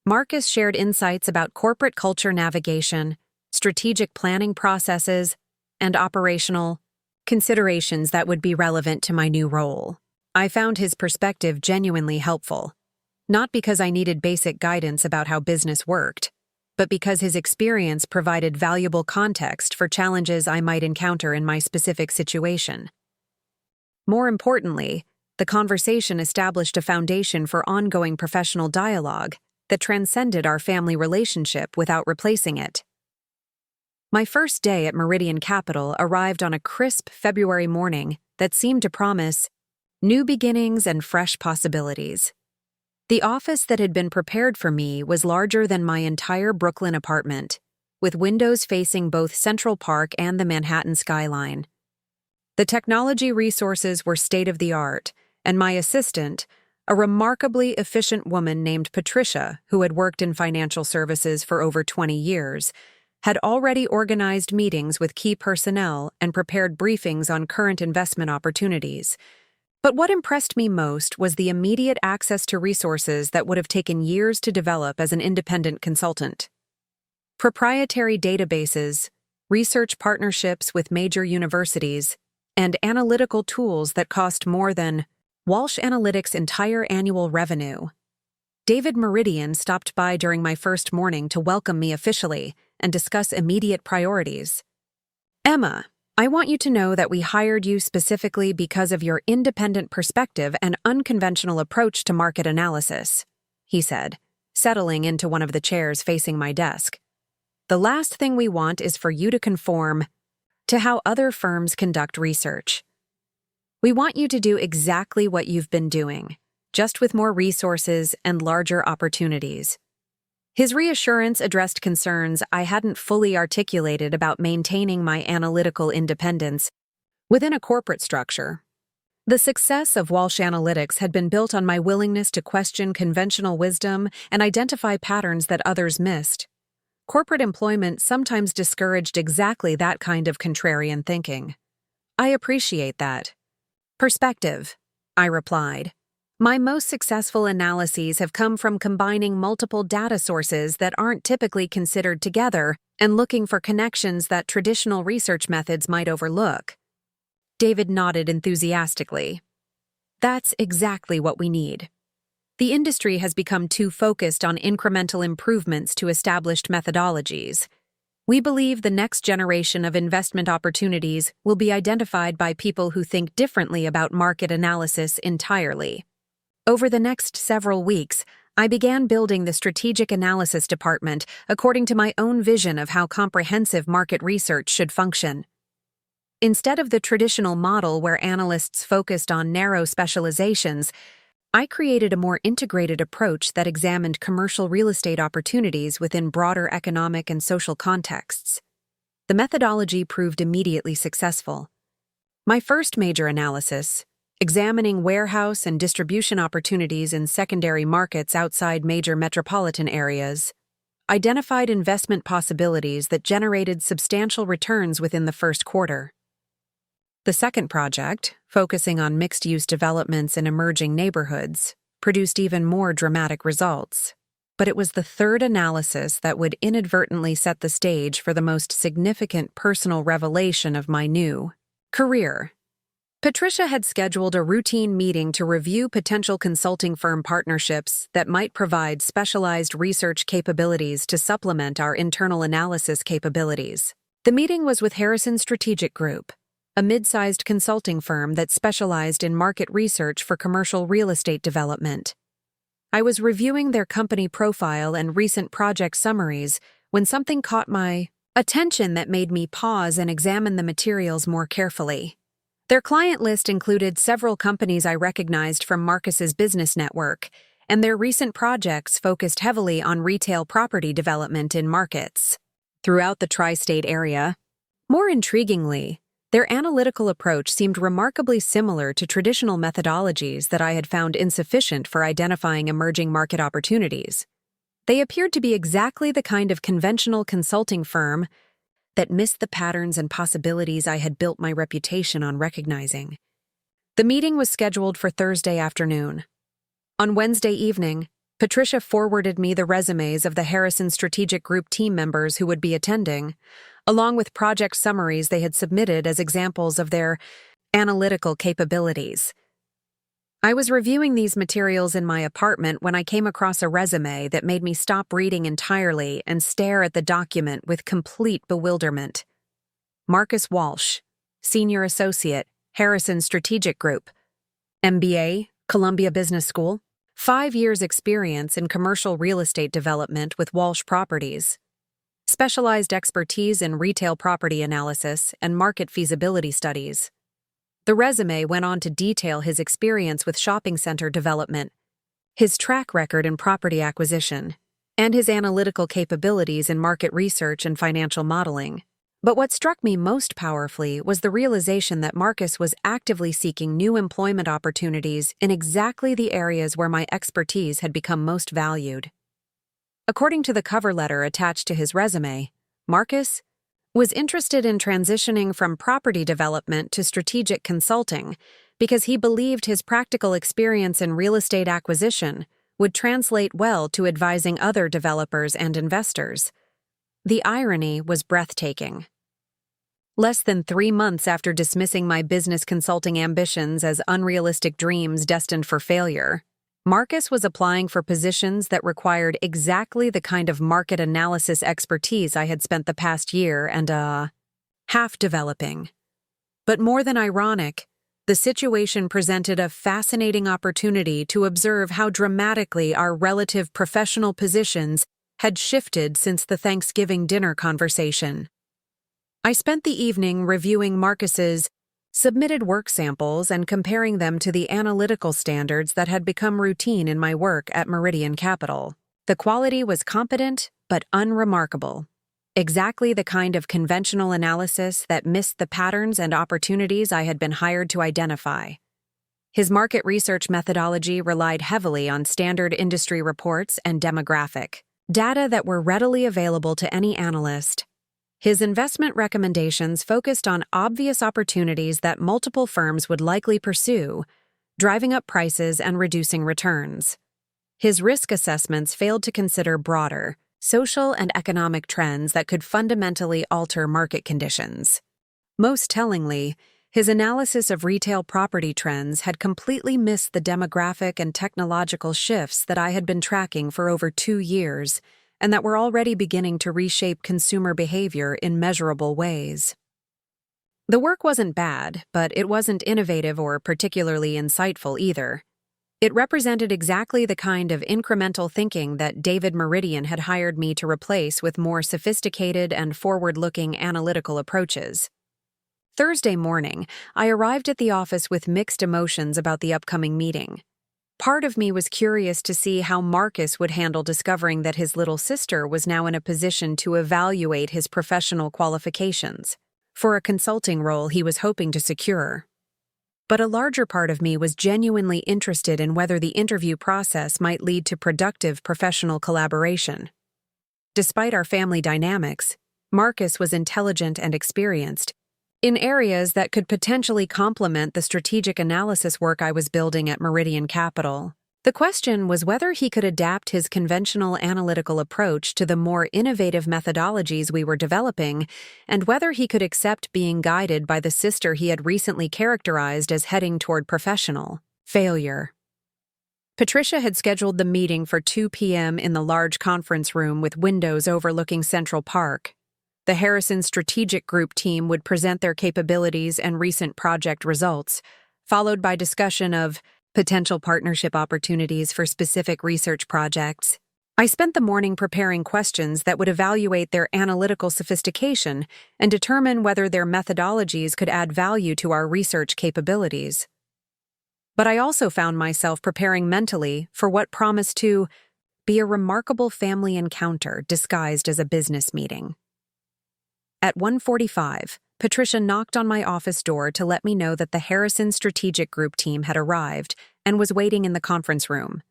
A: Marcus shared insights about corporate culture navigation, strategic planning processes, and operational considerations that would be relevant to my new role. I found his perspective genuinely helpful, not because I needed basic guidance about how business worked, but because his experience provided valuable context for challenges I might encounter in my specific situation. More importantly, the conversation established a foundation for ongoing professional dialogue that transcended our family relationship without replacing it. My first day at Meridian Capital arrived on a crisp February morning that seemed to promise new beginnings and fresh possibilities. The office that had been prepared for me was larger than my entire Brooklyn apartment, with windows facing both Central Park and the Manhattan skyline. The technology resources were state-of-the-art, and my assistant, a remarkably efficient woman named Patricia, who had worked in financial services for over 20 years, had already organized meetings with key personnel and prepared briefings on current investment opportunities. But what impressed me most was the immediate access to resources that would have taken years to develop as an independent consultant. Proprietary databases, research partnerships with major universities, and analytical tools that cost more than Walsh Analytics' entire annual revenue. David Meridian stopped by during my first morning to welcome me officially and discuss immediate priorities. "Emma, I want you to know that we hired you specifically because of your independent perspective and unconventional approach to market analysis," he said, settling into one of the chairs facing my desk. "The last thing we want is for you to conform to how other firms conduct research. We want you to do exactly what you've been doing, just with more resources and larger opportunities." His reassurance addressed concerns I hadn't fully articulated about maintaining my analytical independence within a corporate structure. The success of Walsh Analytics had been built on my willingness to question conventional wisdom and identify patterns that others missed. Corporate employment sometimes discouraged exactly that kind of contrarian thinking. I appreciate that perspective, I replied. My most successful analyses have come from combining multiple data sources that aren't typically considered together and looking for connections that traditional research methods might overlook. David nodded enthusiastically. That's exactly what we need. The industry has become too focused on incremental improvements to established methodologies. We believe the next generation of investment opportunities will be identified by people who think differently about market analysis entirely. Over the next several weeks, I began building the strategic analysis department according to my own vision of how comprehensive market research should function. Instead of the traditional model where analysts focused on narrow specializations, I created a more integrated approach that examined commercial real estate opportunities within broader economic and social contexts. The methodology proved immediately successful. My first major analysis, examining warehouse and distribution opportunities in secondary markets outside major metropolitan areas, identified investment possibilities that generated substantial returns within the first quarter. The second project, focusing on mixed-use developments in emerging neighborhoods, produced even more dramatic results. But it was the third analysis that would inadvertently set the stage for the most significant personal revelation of my new career. Patricia had scheduled a routine meeting to review potential consulting firm partnerships that might provide specialized research capabilities to supplement our internal analysis capabilities. The meeting was with Harrison Strategic Group, a mid-sized consulting firm that specialized in market research for commercial real estate development. I was reviewing their company profile and recent project summaries when something caught my attention that made me pause and examine the materials more carefully. Their client list included several companies I recognized from Marcus's business network, and their recent projects focused heavily on retail property development in markets throughout the tri-state area. More intriguingly, their analytical approach seemed remarkably similar to traditional methodologies that I had found insufficient for identifying emerging market opportunities. They appeared to be exactly the kind of conventional consulting firm that missed the patterns and possibilities I had built my reputation on recognizing. The meeting was scheduled for Thursday afternoon. On Wednesday evening, Patricia forwarded me the resumes of the Harrison Strategic Group team members who would be attending, along with project summaries they had submitted as examples of their analytical capabilities. I was reviewing these materials in my apartment when I came across a resume that made me stop reading entirely and stare at the document with complete bewilderment. Marcus Walsh, Senior Associate, Harrison Strategic Group, MBA, Columbia Business School, 5 years experience in commercial real estate development with Walsh Properties, specialized expertise in retail property analysis and market feasibility studies. The resume went on to detail his experience with shopping center development, his track record in property acquisition, and his analytical capabilities in market research and financial modeling. But what struck me most powerfully was the realization that Marcus was actively seeking new employment opportunities in exactly the areas where my expertise had become most valued. According to the cover letter attached to his resume, Marcus was interested in transitioning from property development to strategic consulting because he believed his practical experience in real estate acquisition would translate well to advising other developers and investors. The irony was breathtaking. Less than 3 months after dismissing my business consulting ambitions as unrealistic dreams destined for failure, Marcus was applying for positions that required exactly the kind of market analysis expertise I had spent the past year and half developing. But more than ironic, the situation presented a fascinating opportunity to observe how dramatically our relative professional positions had shifted since the Thanksgiving dinner conversation. I spent the evening reviewing Marcus's submitted work samples and comparing them to the analytical standards that had become routine in my work at Meridian Capital. The quality was competent but unremarkable. Exactly the kind of conventional analysis that missed the patterns and opportunities I had been hired to identify. His market research methodology relied heavily on standard industry reports and demographic data that were readily available to any analyst. His investment recommendations focused on obvious opportunities that multiple firms would likely pursue, driving up prices and reducing returns. His risk assessments failed to consider broader, social and economic trends that could fundamentally alter market conditions. Most tellingly, his analysis of retail property trends had completely missed the demographic and technological shifts that I had been tracking for over 2 years, and that were already beginning to reshape consumer behavior in measurable ways. The work wasn't bad, but it wasn't innovative or particularly insightful either. It represented exactly the kind of incremental thinking that David Meridian had hired me to replace with more sophisticated and forward-looking analytical approaches. Thursday morning, I arrived at the office with mixed emotions about the upcoming meeting. Part of me was curious to see how Marcus would handle discovering that his little sister was now in a position to evaluate his professional qualifications for a consulting role he was hoping to secure. But a larger part of me was genuinely interested in whether the interview process might lead to productive professional collaboration. Despite our family dynamics, Marcus was intelligent and experienced in areas that could potentially complement the strategic analysis work I was building at Meridian Capital. The question was whether he could adapt his conventional analytical approach to the more innovative methodologies we were developing, and whether he could accept being guided by the sister he had recently characterized as heading toward professional failure. Patricia had scheduled the meeting for 2 p.m. in the large conference room with windows overlooking Central Park. The Harrison Strategic Group team would present their capabilities and recent project results, followed by discussion of potential partnership opportunities for specific research projects. I spent the morning preparing questions that would evaluate their analytical sophistication and determine whether their methodologies could add value to our research capabilities. But I also found myself preparing mentally for what promised to be a remarkable family encounter disguised as a business meeting. At 1:45, Patricia knocked on my office door to let me know that the Harrison Strategic Group team had arrived and was waiting in the conference room.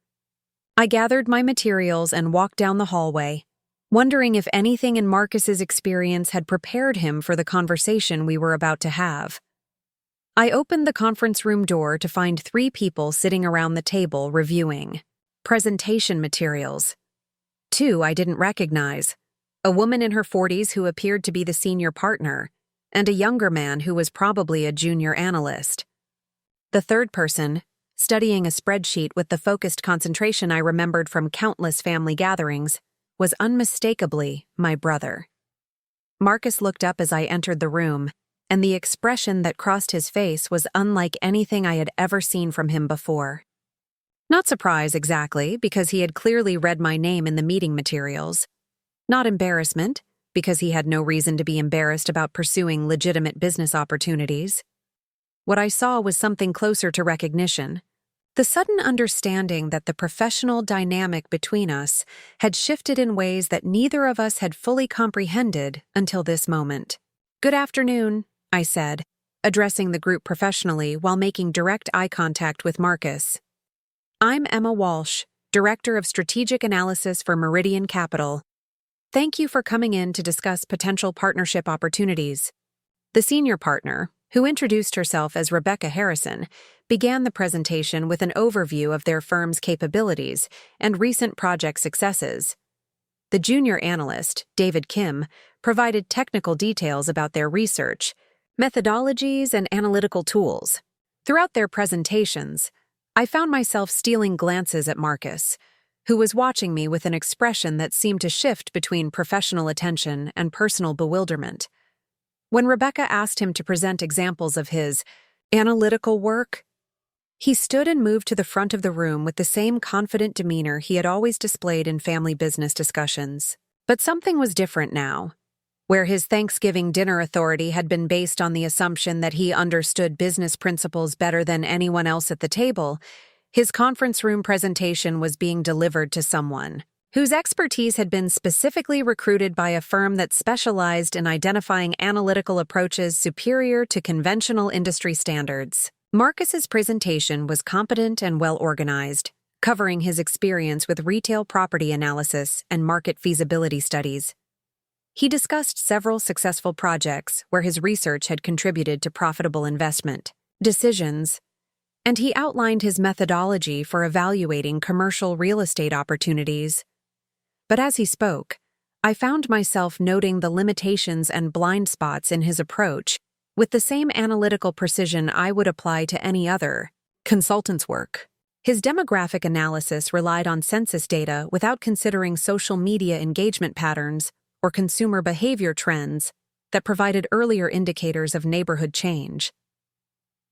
A: I gathered my materials and walked down the hallway, wondering if anything in Marcus's experience had prepared him for the conversation we were about to have. I opened the conference room door to find 3 people sitting around the table reviewing presentation materials. 2 I didn't recognize. A woman in her 40s who appeared to be the senior partner, and a younger man who was probably a junior analyst. The third person, studying a spreadsheet with the focused concentration I remembered from countless family gatherings, was unmistakably my brother. Marcus looked up as I entered the room, and the expression that crossed his face was unlike anything I had ever seen from him before. Not surprise exactly, because he had clearly read my name in the meeting materials. Not embarrassment, because he had no reason to be embarrassed about pursuing legitimate business opportunities. What I saw was something closer to recognition. The sudden understanding that the professional dynamic between us had shifted in ways that neither of us had fully comprehended until this moment. "Good afternoon," I said, addressing the group professionally while making direct eye contact with Marcus. "I'm Emma Walsh, Director of Strategic Analysis for Meridian Capital. Thank you for coming in to discuss potential partnership opportunities." The senior partner, who introduced herself as Rebecca Harrison, began the presentation with an overview of their firm's capabilities and recent project successes. The junior analyst, David Kim, provided technical details about their research, methodologies, and analytical tools. Throughout their presentations, I found myself stealing glances at Marcus, who was watching me with an expression that seemed to shift between professional attention and personal bewilderment. When Rebecca asked him to present examples of his analytical work, he stood and moved to the front of the room with the same confident demeanor he had always displayed in family business discussions. But something was different now. Where his Thanksgiving dinner authority had been based on the assumption that he understood business principles better than anyone else at the table, his conference room presentation was being delivered to someone whose expertise had been specifically recruited by a firm that specialized in identifying analytical approaches superior to conventional industry standards. Marcus's presentation was competent and well-organized, covering his experience with retail property analysis and market feasibility studies. He discussed several successful projects where his research had contributed to profitable investment decisions, and he outlined his methodology for evaluating commercial real estate opportunities. But as he spoke, I found myself noting the limitations and blind spots in his approach with the same analytical precision I would apply to any other consultant's work. His demographic analysis relied on census data without considering social media engagement patterns or consumer behavior trends that provided earlier indicators of neighborhood change.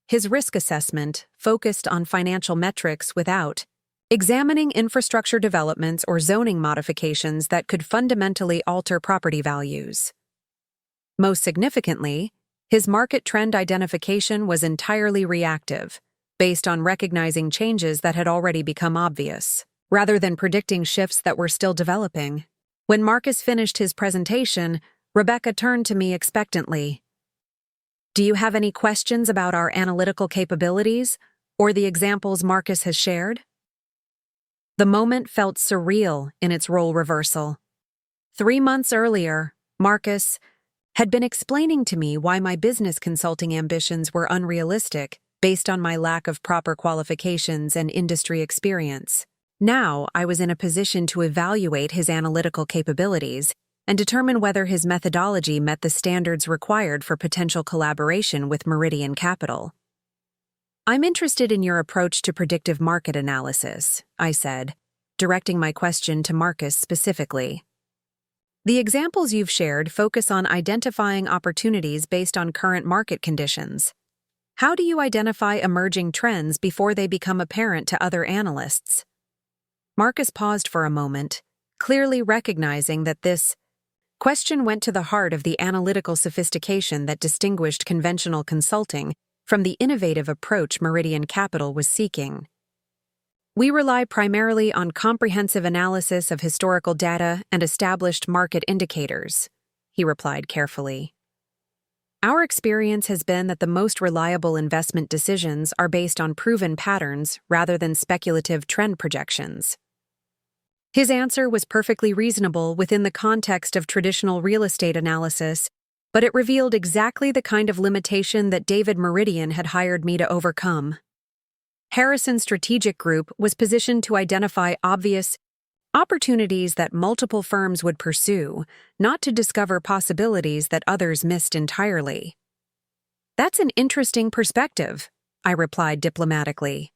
A: His risk assessment focused on financial metrics without examining infrastructure developments or zoning modifications that could fundamentally alter property values. Most significantly, his market trend identification was entirely reactive, based on recognizing changes that had already become obvious, rather than predicting shifts that were still developing. When Marcus finished his presentation, Rebecca turned to me expectantly. "Do you have any questions about our analytical capabilities or the examples Marcus has shared?" The moment felt surreal in its role reversal. 3 months earlier, Marcus had been explaining to me why my business consulting ambitions were unrealistic based on my lack of proper qualifications and industry experience. Now I was in a position to evaluate his analytical capabilities and determine whether his methodology met the standards required for potential collaboration with Meridian Capital. "I'm interested in your approach to predictive market analysis," I said, directing my question to Marcus specifically. "The examples you've shared focus on identifying opportunities based on current market conditions. How do you identify emerging trends before they become apparent to other analysts?" Marcus paused for a moment, clearly recognizing that this question went to the heart of the analytical sophistication that distinguished conventional consulting from the innovative approach Meridian Capital was seeking. "We rely primarily on comprehensive analysis of historical data and established market indicators," he replied carefully. "Our experience has been that the most reliable investment decisions are based on proven patterns rather than speculative trend projections." His answer was perfectly reasonable within the context of traditional real estate analysis, but it revealed exactly the kind of limitation that David Meridian had hired me to overcome. Harrison Strategic Group was positioned to identify obvious opportunities that multiple firms would pursue, not to discover possibilities that others missed entirely. "That's an interesting perspective," I replied diplomatically.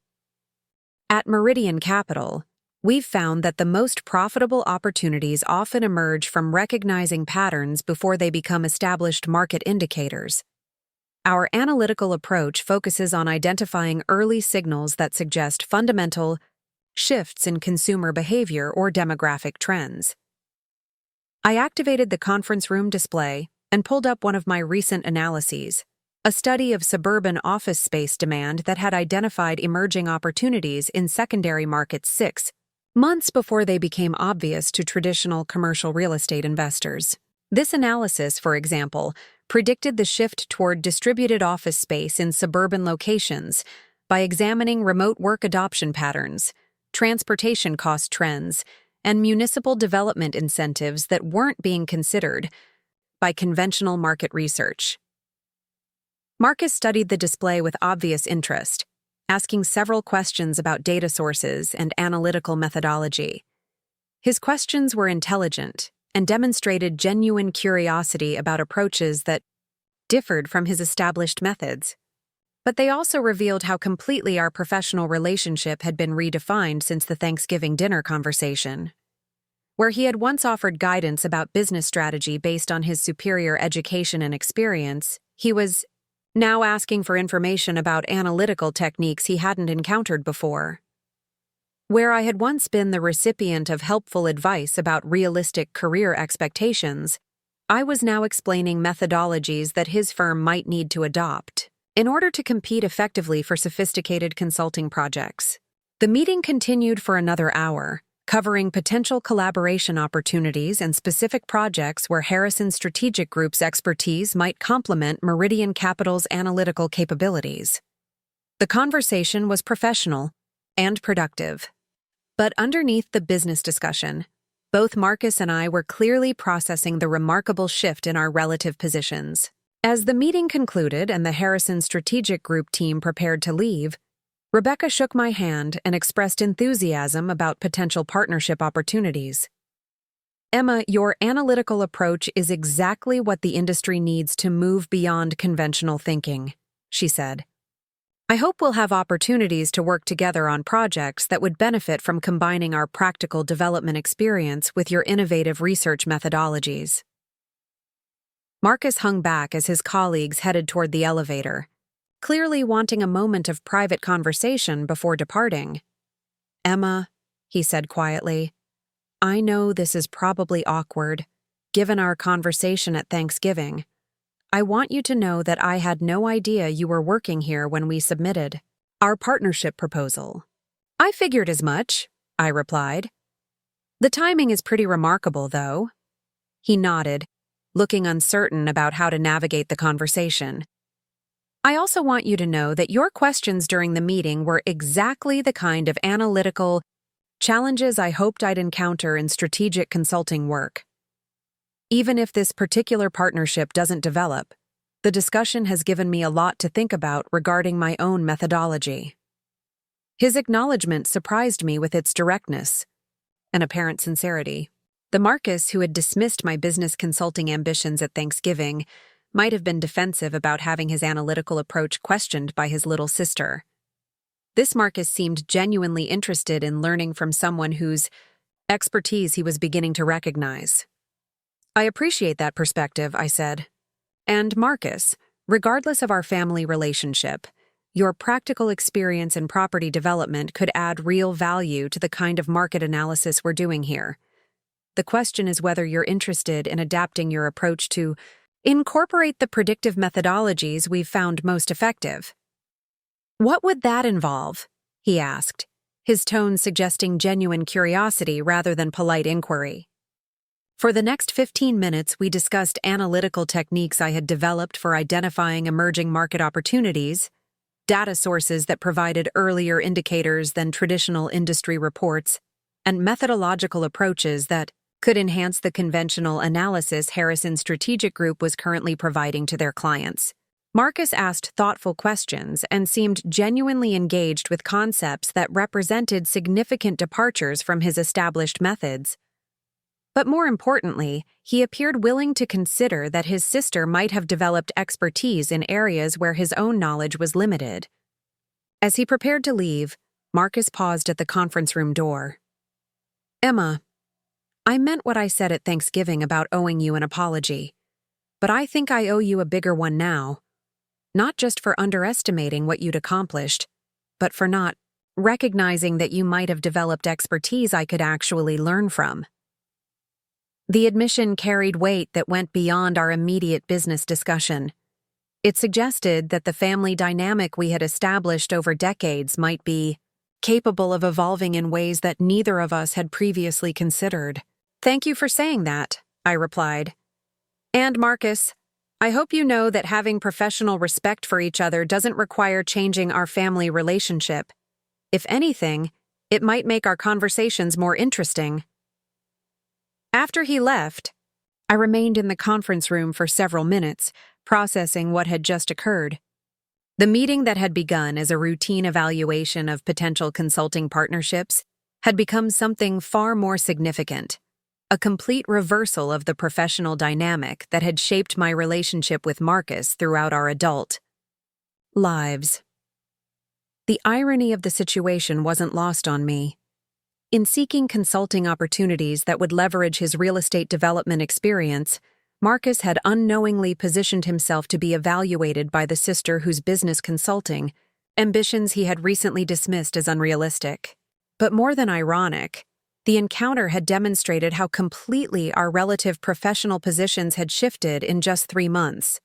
A: "At Meridian Capital, we've found that the most profitable opportunities often emerge from recognizing patterns before they become established market indicators. Our analytical approach focuses on identifying early signals that suggest fundamental shifts in consumer behavior or demographic trends." I activated the conference room display and pulled up one of my recent analyses, a study of suburban office space demand that had identified emerging opportunities in secondary markets 6 months before they became obvious to traditional commercial real estate investors. This analysis, for example, predicted the shift toward distributed office space in suburban locations by examining remote work adoption patterns, transportation cost trends, and municipal development incentives that weren't being considered by conventional market research. Marcus studied the display with obvious interest, asking several questions about data sources and analytical methodology. His questions were intelligent and demonstrated genuine curiosity about approaches that differed from his established methods. But they also revealed how completely our professional relationship had been redefined since the Thanksgiving dinner conversation. Where he had once offered guidance about business strategy based on his superior education and experience, he was now asking for information about analytical techniques he hadn't encountered before. Where I had once been the recipient of helpful advice about realistic career expectations, I was now explaining methodologies that his firm might need to adopt in order to compete effectively for sophisticated consulting projects. The meeting continued for another hour, covering potential collaboration opportunities and specific projects where Harrison Strategic Group's expertise might complement Meridian Capital's analytical capabilities. The conversation was professional and productive. But underneath the business discussion, both Marcus and I were clearly processing the remarkable shift in our relative positions. As the meeting concluded and the Harrison Strategic Group team prepared to leave, Rebecca shook my hand and expressed enthusiasm about potential partnership opportunities. "Emma, your analytical approach is exactly what the industry needs to move beyond conventional thinking," she said. "I hope we'll have opportunities to work together on projects that would benefit from combining our practical development experience with your innovative research methodologies." Marcus hung back as his colleagues headed toward the elevator, clearly wanting a moment of private conversation before departing. "Emma," he said quietly, "I know this is probably awkward, given our conversation at Thanksgiving. I want you to know that I had no idea you were working here when we submitted our partnership proposal." "I figured as much," I replied. "The timing is pretty remarkable, though." He nodded, looking uncertain about how to navigate the conversation. "I also want you to know that your questions during the meeting were exactly the kind of analytical challenges I hoped I'd encounter in strategic consulting work. Even if this particular partnership doesn't develop, the discussion has given me a lot to think about regarding my own methodology." His acknowledgement surprised me with its directness and apparent sincerity. The Marcus who had dismissed my business consulting ambitions at Thanksgiving might have been defensive about having his analytical approach questioned by his little sister. This Marcus seemed genuinely interested in learning from someone whose expertise he was beginning to recognize. "I appreciate that perspective," I said. "And Marcus, regardless of our family relationship, your practical experience in property development could add real value to the kind of market analysis we're doing here. The question is whether you're interested in adapting your approach to incorporate the predictive methodologies we've found most effective." "What would that involve?" he asked, his tone suggesting genuine curiosity rather than polite inquiry. For the next 15 minutes, we discussed analytical techniques I had developed for identifying emerging market opportunities, data sources that provided earlier indicators than traditional industry reports, and methodological approaches that could enhance the conventional analysis Harrison Strategic Group was currently providing to their clients. Marcus asked thoughtful questions and seemed genuinely engaged with concepts that represented significant departures from his established methods. But more importantly, he appeared willing to consider that his sister might have developed expertise in areas where his own knowledge was limited. As he prepared to leave, Marcus paused at the conference room door. "Emma, I meant what I said at Thanksgiving about owing you an apology, but I think I owe you a bigger one now. Not just for underestimating what you'd accomplished, but for not recognizing that you might have developed expertise I could actually learn from." The admission carried weight that went beyond our immediate business discussion. It suggested that the family dynamic we had established over decades might be capable of evolving in ways that neither of us had previously considered. "Thank you for saying that," I replied. "And Marcus, I hope you know that having professional respect for each other doesn't require changing our family relationship. If anything, it might make our conversations more interesting." After he left, I remained in the conference room for several minutes, processing what had just occurred. The meeting that had begun as a routine evaluation of potential consulting partnerships had become something far more significant, a complete reversal of the professional dynamic that had shaped my relationship with Marcus throughout our adult lives. The irony of the situation wasn't lost on me. In seeking consulting opportunities that would leverage his real estate development experience, Marcus had unknowingly positioned himself to be evaluated by the sister whose business consulting ambitions he had recently dismissed as unrealistic. But more than ironic, the encounter had demonstrated how completely our relative professional positions had shifted in just 3 months.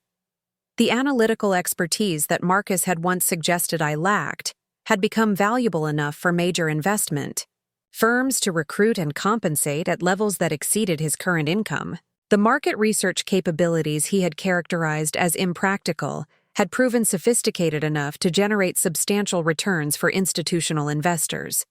A: The analytical expertise that Marcus had once suggested I lacked had become valuable enough for major investment firms to recruit and compensate at levels that exceeded his current income. The market research capabilities he had characterized as impractical had proven sophisticated enough to generate substantial returns for institutional investors.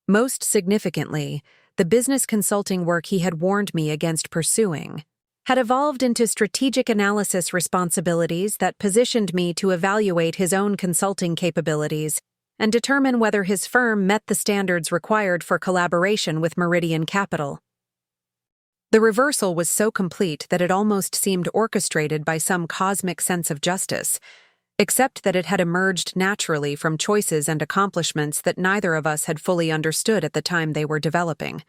A: Most significantly, the business consulting work he had warned me against pursuing had evolved into strategic analysis responsibilities that positioned me to evaluate his own consulting capabilities and determine whether his firm met the standards required for collaboration with Meridian Capital. The reversal was so complete that it almost seemed orchestrated by some cosmic sense of justice, except that it had emerged naturally from choices and accomplishments that neither of us had fully understood at the time they were developing.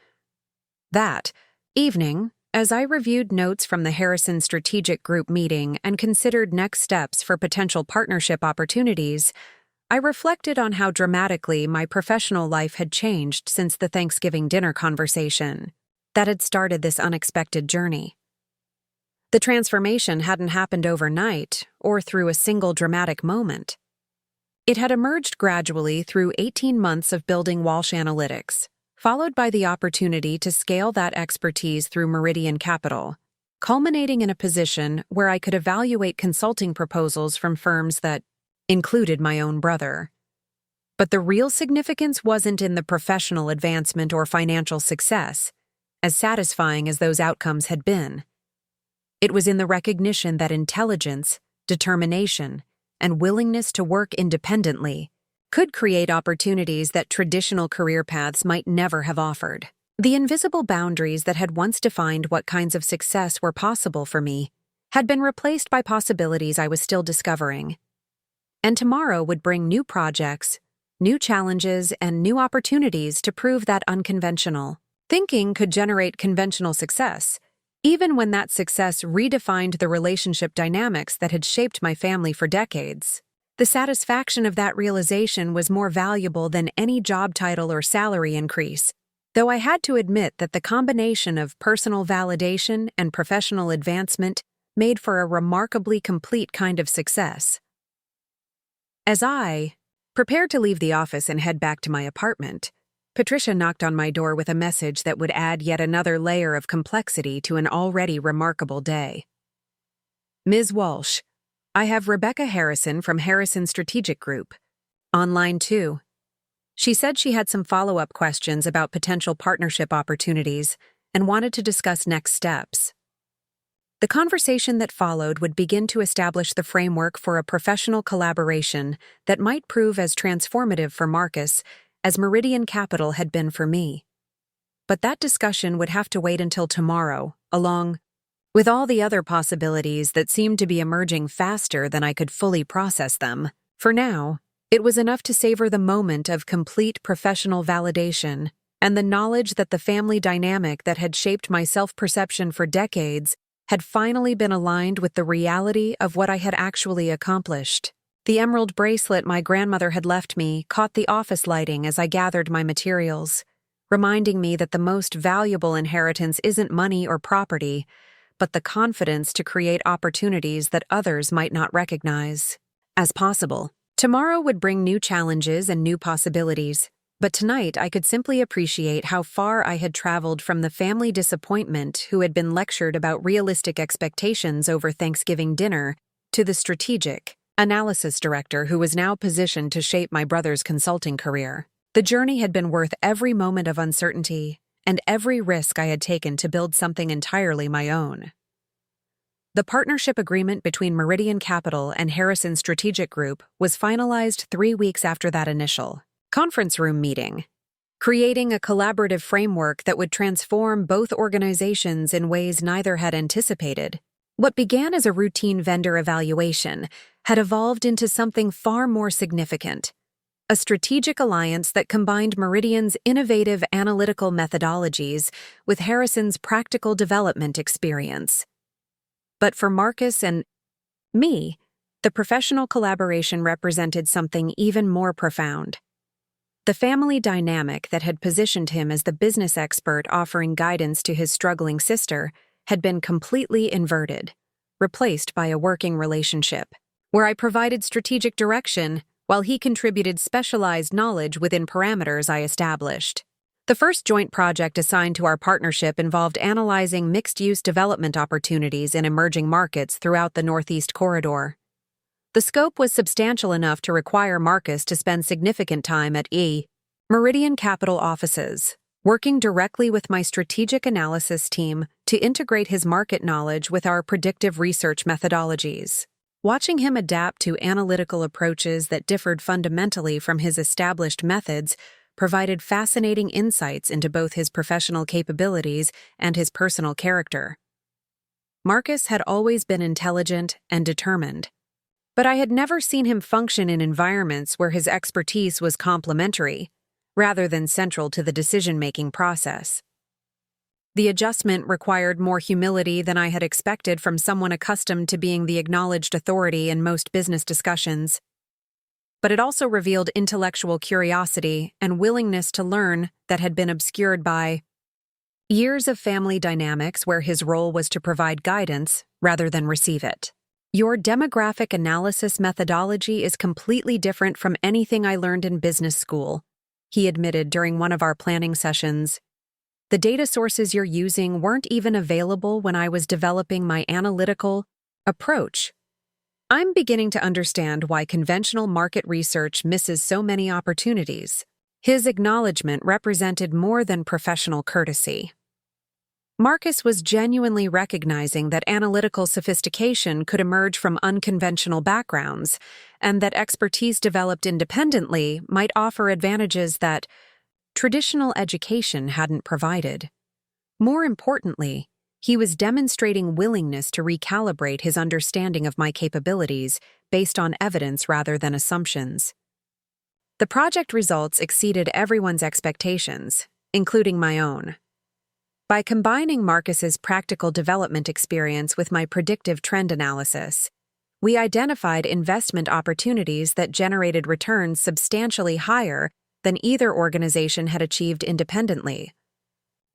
A: That evening, as I reviewed notes from the Harrison Strategic Group meeting and considered next steps for potential partnership opportunities, I reflected on how dramatically my professional life had changed since the Thanksgiving dinner conversation that had started this unexpected journey. The transformation hadn't happened overnight or through a single dramatic moment. It had emerged gradually through 18 months of building Walsh Analytics, followed by the opportunity to scale that expertise through Meridian Capital, culminating in a position where I could evaluate consulting proposals from firms that included my own brother. But the real significance wasn't in the professional advancement or financial success, as satisfying as those outcomes had been. It was in the recognition that intelligence, determination, and willingness to work independently could create opportunities that traditional career paths might never have offered. The invisible boundaries that had once defined what kinds of success were possible for me had been replaced by possibilities I was still discovering. And tomorrow would bring new projects, new challenges, and new opportunities to prove that unconventional thinking could generate conventional success, even when that success redefined the relationship dynamics that had shaped my family for decades. The satisfaction of that realization was more valuable than any job title or salary increase, though I had to admit that the combination of personal validation and professional advancement made for a remarkably complete kind of success. As I prepared to leave the office and head back to my apartment, Patricia knocked on my door with a message that would add yet another layer of complexity to an already remarkable day. Ms. Walsh, I have Rebecca Harrison from Harrison Strategic Group, on line 2. She said she had some follow-up questions about potential partnership opportunities and wanted to discuss next steps. The conversation that followed would begin to establish the framework for a professional collaboration that might prove as transformative for Marcus as Meridian Capital had been for me. But that discussion would have to wait until tomorrow, along with all the other possibilities that seemed to be emerging faster than I could fully process them. For now, it was enough to savor the moment of complete professional validation and the knowledge that the family dynamic that had shaped my self-perception for decades had finally been aligned with the reality of what I had actually accomplished. The emerald bracelet my grandmother had left me caught the office lighting as I gathered my materials, reminding me that the most valuable inheritance isn't money or property, but the confidence to create opportunities that others might not recognize as possible. Tomorrow would bring new challenges and new possibilities, but tonight I could simply appreciate how far I had traveled from the family disappointment who had been lectured about realistic expectations over Thanksgiving dinner to the strategic analysis director who was now positioned to shape my brother's consulting career. The journey had been worth every moment of uncertainty and every risk I had taken to build something entirely my own. The partnership agreement between Meridian Capital and Harrison Strategic Group was finalized 3 weeks after that initial conference room meeting, creating a collaborative framework that would transform both organizations in ways neither had anticipated. What began as a routine vendor evaluation had evolved into something far more significant, a strategic alliance that combined Meridian's innovative analytical methodologies with Harrison's practical development experience. But for Marcus and me, the professional collaboration represented something even more profound. The family dynamic that had positioned him as the business expert offering guidance to his struggling sister had been completely inverted, replaced by a working relationship, where I provided strategic direction while he contributed specialized knowledge within parameters I established. The first joint project assigned to our partnership involved analyzing mixed-use development opportunities in emerging markets throughout the Northeast Corridor. The scope was substantial enough to require Marcus to spend significant time at Meridian Capital offices, working directly with my strategic analysis team to integrate his market knowledge with our predictive research methodologies. Watching him adapt to analytical approaches that differed fundamentally from his established methods provided fascinating insights into both his professional capabilities and his personal character. Marcus had always been intelligent and determined, but I had never seen him function in environments where his expertise was complementary, rather than central to the decision-making process. The adjustment required more humility than I had expected from someone accustomed to being the acknowledged authority in most business discussions. But it also revealed intellectual curiosity and willingness to learn that had been obscured by years of family dynamics where his role was to provide guidance rather than receive it. Your demographic analysis methodology is completely different from anything I learned in business school, he admitted during one of our planning sessions. The data sources you're using weren't even available when I was developing my analytical approach. I'm beginning to understand why conventional market research misses so many opportunities. His acknowledgement represented more than professional courtesy. Marcus was genuinely recognizing that analytical sophistication could emerge from unconventional backgrounds, and that expertise developed independently might offer advantages that traditional education hadn't provided. More importantly, he was demonstrating willingness to recalibrate his understanding of my capabilities based on evidence rather than assumptions. The project results exceeded everyone's expectations, including my own. By combining Marcus's practical development experience with my predictive trend analysis, we identified investment opportunities that generated returns substantially higher than either organization had achieved independently.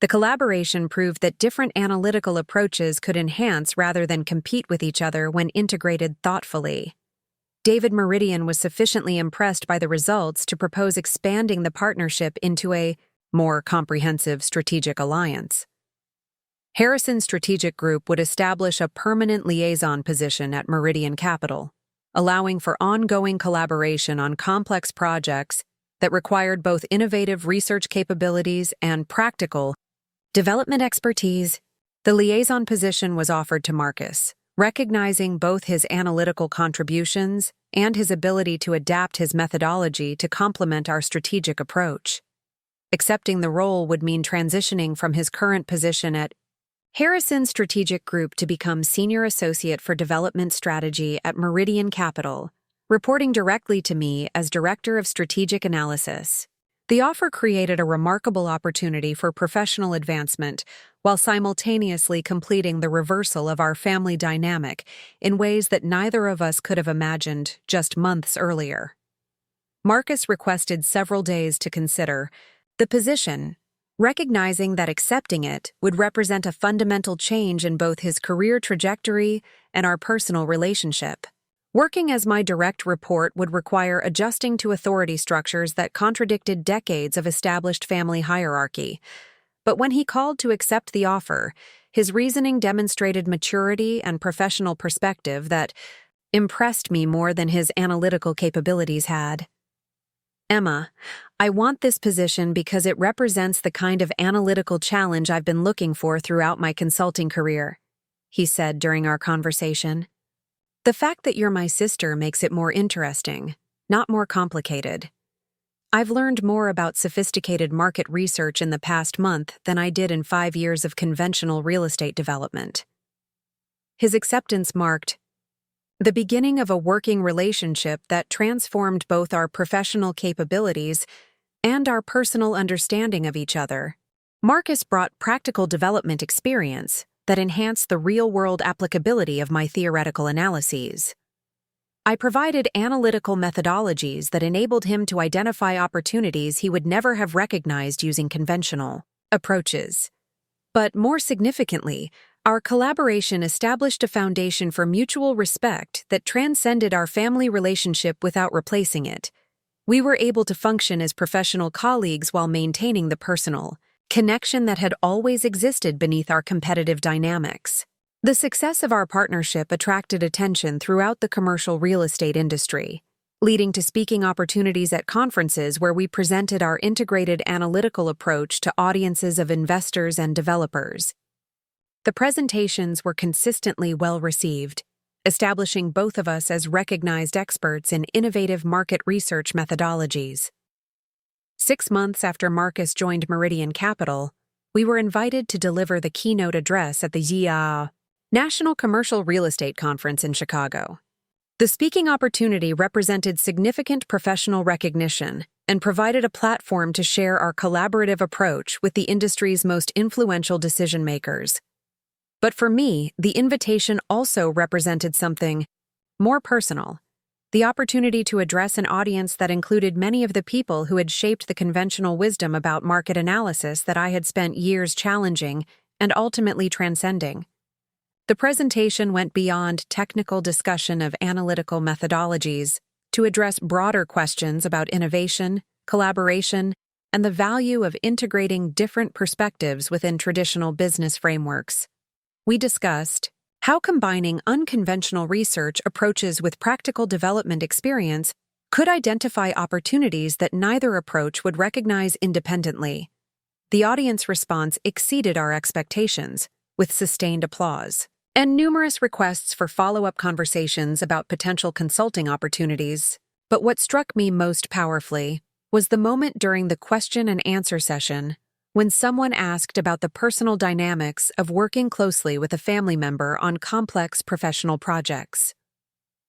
A: The collaboration proved that different analytical approaches could enhance rather than compete with each other when integrated thoughtfully. David Meridian was sufficiently impressed by the results to propose expanding the partnership into a more comprehensive strategic alliance. Harrison Strategic Group would establish a permanent liaison position at Meridian Capital, allowing for ongoing collaboration on complex projects that required both innovative research capabilities and practical development expertise. The liaison position was offered to Marcus, recognizing both his analytical contributions and his ability to adapt his methodology to complement our strategic approach. Accepting the role would mean transitioning from his current position at Harrison Strategic Group to become Senior Associate for Development Strategy at Meridian Capital, reporting directly to me as Director of Strategic Analysis. The offer created a remarkable opportunity for professional advancement while simultaneously completing the reversal of our family dynamic in ways that neither of us could have imagined just months earlier. Marcus requested several days to consider the position, recognizing that accepting it would represent a fundamental change in both his career trajectory and our personal relationship. Working as my direct report would require adjusting to authority structures that contradicted decades of established family hierarchy. But when he called to accept the offer, his reasoning demonstrated maturity and professional perspective that impressed me more than his analytical capabilities had. Emma, I want this position because it represents the kind of analytical challenge I've been looking for throughout my consulting career, he said during our conversation. The fact that you're my sister makes it more interesting, not more complicated. I've learned more about sophisticated market research in the past month than I did in 5 years of conventional real estate development. His acceptance marked the beginning of a working relationship that transformed both our professional capabilities and our personal understanding of each other. Marcus brought practical development experience that enhanced the real-world applicability of my theoretical analyses. I provided analytical methodologies that enabled him to identify opportunities he would never have recognized using conventional approaches. But more significantly, our collaboration established a foundation for mutual respect that transcended our family relationship without replacing it. We were able to function as professional colleagues while maintaining the personal connection that had always existed beneath our competitive dynamics. The success of our partnership attracted attention throughout the commercial real estate industry, leading to speaking opportunities at conferences where we presented our integrated analytical approach to audiences of investors and developers. The presentations were consistently well received, establishing both of us as recognized experts in innovative market research methodologies. 6 months after Marcus joined Meridian Capital, we were invited to deliver the keynote address at the ZIA National Commercial Real Estate Conference in Chicago. The speaking opportunity represented significant professional recognition and provided a platform to share our collaborative approach with the industry's most influential decision-makers. But for me, the invitation also represented something more personal: the opportunity to address an audience that included many of the people who had shaped the conventional wisdom about market analysis that I had spent years challenging and ultimately transcending. The presentation went beyond technical discussion of analytical methodologies to address broader questions about innovation, collaboration, and the value of integrating different perspectives within traditional business frameworks. We discussed how combining unconventional research approaches with practical development experience could identify opportunities that neither approach would recognize independently. The audience response exceeded our expectations, with sustained applause and numerous requests for follow-up conversations about potential consulting opportunities. But what struck me most powerfully was the moment during the question and answer session when someone asked about the personal dynamics of working closely with a family member on complex professional projects.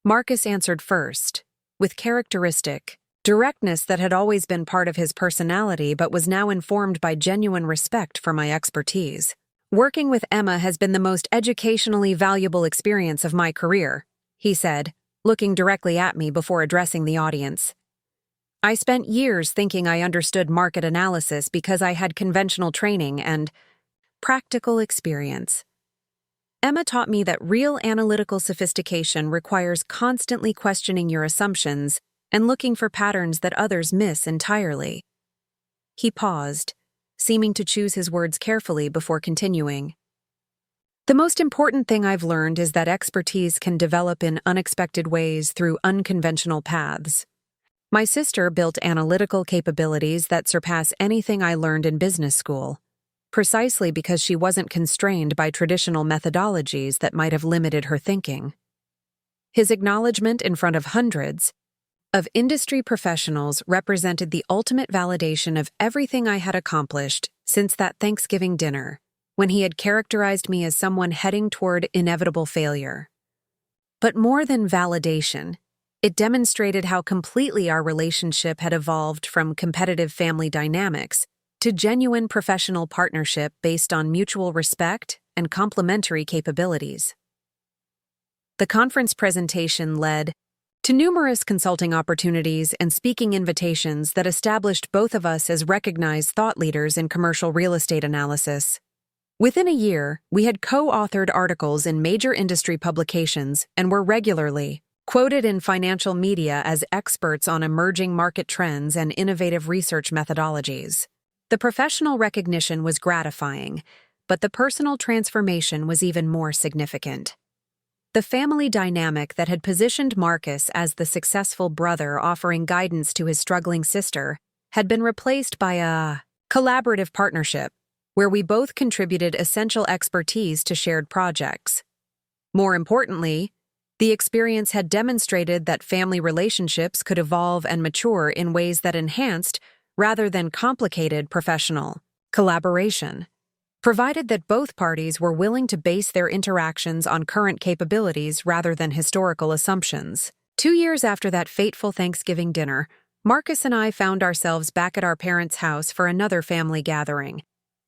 A: Marcus answered first, with characteristic directness that had always been part of his personality but was now informed by genuine respect for my expertise. "Working with Emma has been the most educationally valuable experience of my career," he said, looking directly at me before addressing the audience. "I spent years thinking I understood market analysis because I had conventional training and practical experience. Emma taught me that real analytical sophistication requires constantly questioning your assumptions and looking for patterns that others miss entirely." He paused, seeming to choose his words carefully before continuing. "The most important thing I've learned is that expertise can develop in unexpected ways through unconventional paths. My sister built analytical capabilities that surpass anything I learned in business school, precisely because she wasn't constrained by traditional methodologies that might have limited her thinking." His acknowledgement in front of hundreds of industry professionals represented the ultimate validation of everything I had accomplished since that Thanksgiving dinner, when he had characterized me as someone heading toward inevitable failure. But more than validation, it demonstrated how completely our relationship had evolved from competitive family dynamics to genuine professional partnership based on mutual respect and complementary capabilities. The conference presentation led to numerous consulting opportunities and speaking invitations that established both of us as recognized thought leaders in commercial real estate analysis. Within a year, we had co-authored articles in major industry publications and were regularly quoted in financial media as experts on emerging market trends and innovative research methodologies. The professional recognition was gratifying, but the personal transformation was even more significant. The family dynamic that had positioned Marcus as the successful brother offering guidance to his struggling sister had been replaced by a collaborative partnership where we both contributed essential expertise to shared projects. More importantly, the experience had demonstrated that family relationships could evolve and mature in ways that enhanced, rather than complicated, professional collaboration, provided that both parties were willing to base their interactions on current capabilities rather than historical assumptions. 2 years after that fateful Thanksgiving dinner, Marcus and I found ourselves back at our parents' house for another family gathering,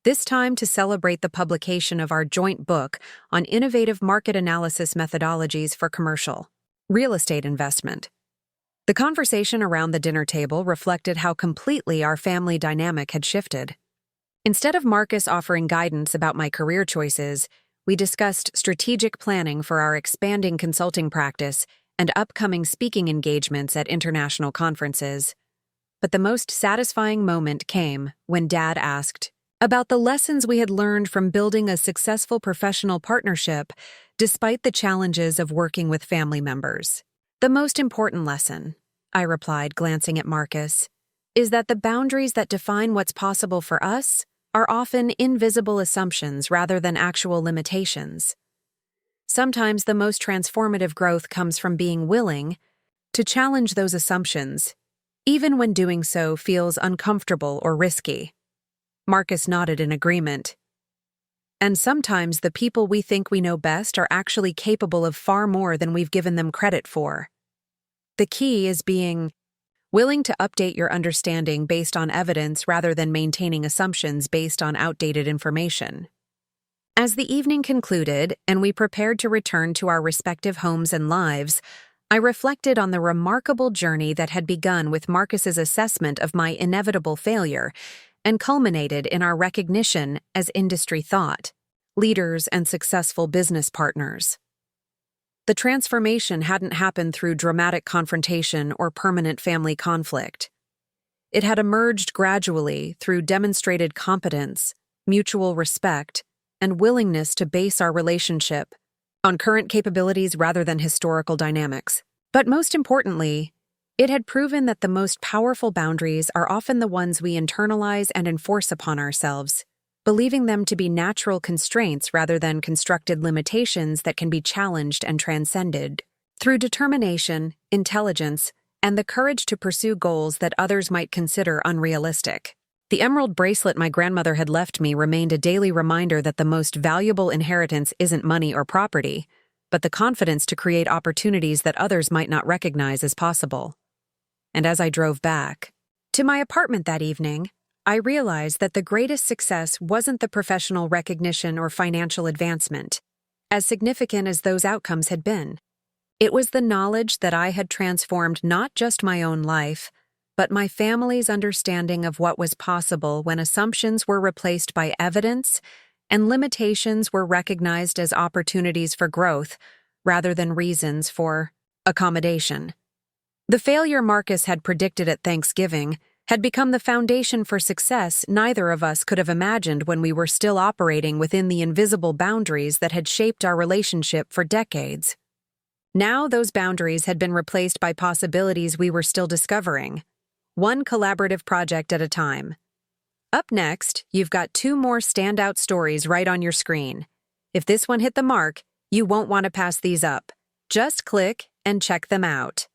A: this time to celebrate the publication of our joint book on innovative market analysis methodologies for commercial real estate investment. The conversation around the dinner table reflected how completely our family dynamic had shifted. Instead of Marcus offering guidance about my career choices, we discussed strategic planning for our expanding consulting practice and upcoming speaking engagements at international conferences. But the most satisfying moment came when Dad asked about the lessons we had learned from building a successful professional partnership despite the challenges of working with family members. "The most important lesson," I replied, glancing at Marcus, "is that the boundaries that define what's possible for us are often invisible assumptions rather than actual limitations. Sometimes the most transformative growth comes from being willing to challenge those assumptions, even when doing so feels uncomfortable or risky." Marcus nodded in agreement. "And sometimes the people we think we know best are actually capable of far more than we've given them credit for. The key is being willing to update your understanding based on evidence rather than maintaining assumptions based on outdated information." As the evening concluded and we prepared to return to our respective homes and lives, I reflected on the remarkable journey that had begun with Marcus's assessment of my inevitable failure and culminated in our recognition as industry thought leaders and successful business partners. The transformation hadn't happened through dramatic confrontation or permanent family conflict. It had emerged gradually through demonstrated competence, mutual respect, and willingness to base our relationship on current capabilities rather than historical dynamics. But most importantly, it had proven that the most powerful boundaries are often the ones we internalize and enforce upon ourselves, believing them to be natural constraints rather than constructed limitations that can be challenged and transcended. Through determination, intelligence, and the courage to pursue goals that others might consider unrealistic. The emerald bracelet my grandmother had left me remained a daily reminder that the most valuable inheritance isn't money or property, but the confidence to create opportunities that others might not recognize as possible. And as I drove back to my apartment that evening, I realized that the greatest success wasn't the professional recognition or financial advancement, as significant as those outcomes had been. It was the knowledge that I had transformed not just my own life, but my family's understanding of what was possible when assumptions were replaced by evidence and limitations were recognized as opportunities for growth rather than reasons for accommodation. The failure Marcus had predicted at Thanksgiving had become the foundation for success neither of us could have imagined when we were still operating within the invisible boundaries that had shaped our relationship for decades. Now those boundaries had been replaced by possibilities we were still discovering, one collaborative project at a time. Up next, you've got 2 more standout stories right on your screen. If this one hit the mark, you won't want to pass these up. Just click and check them out.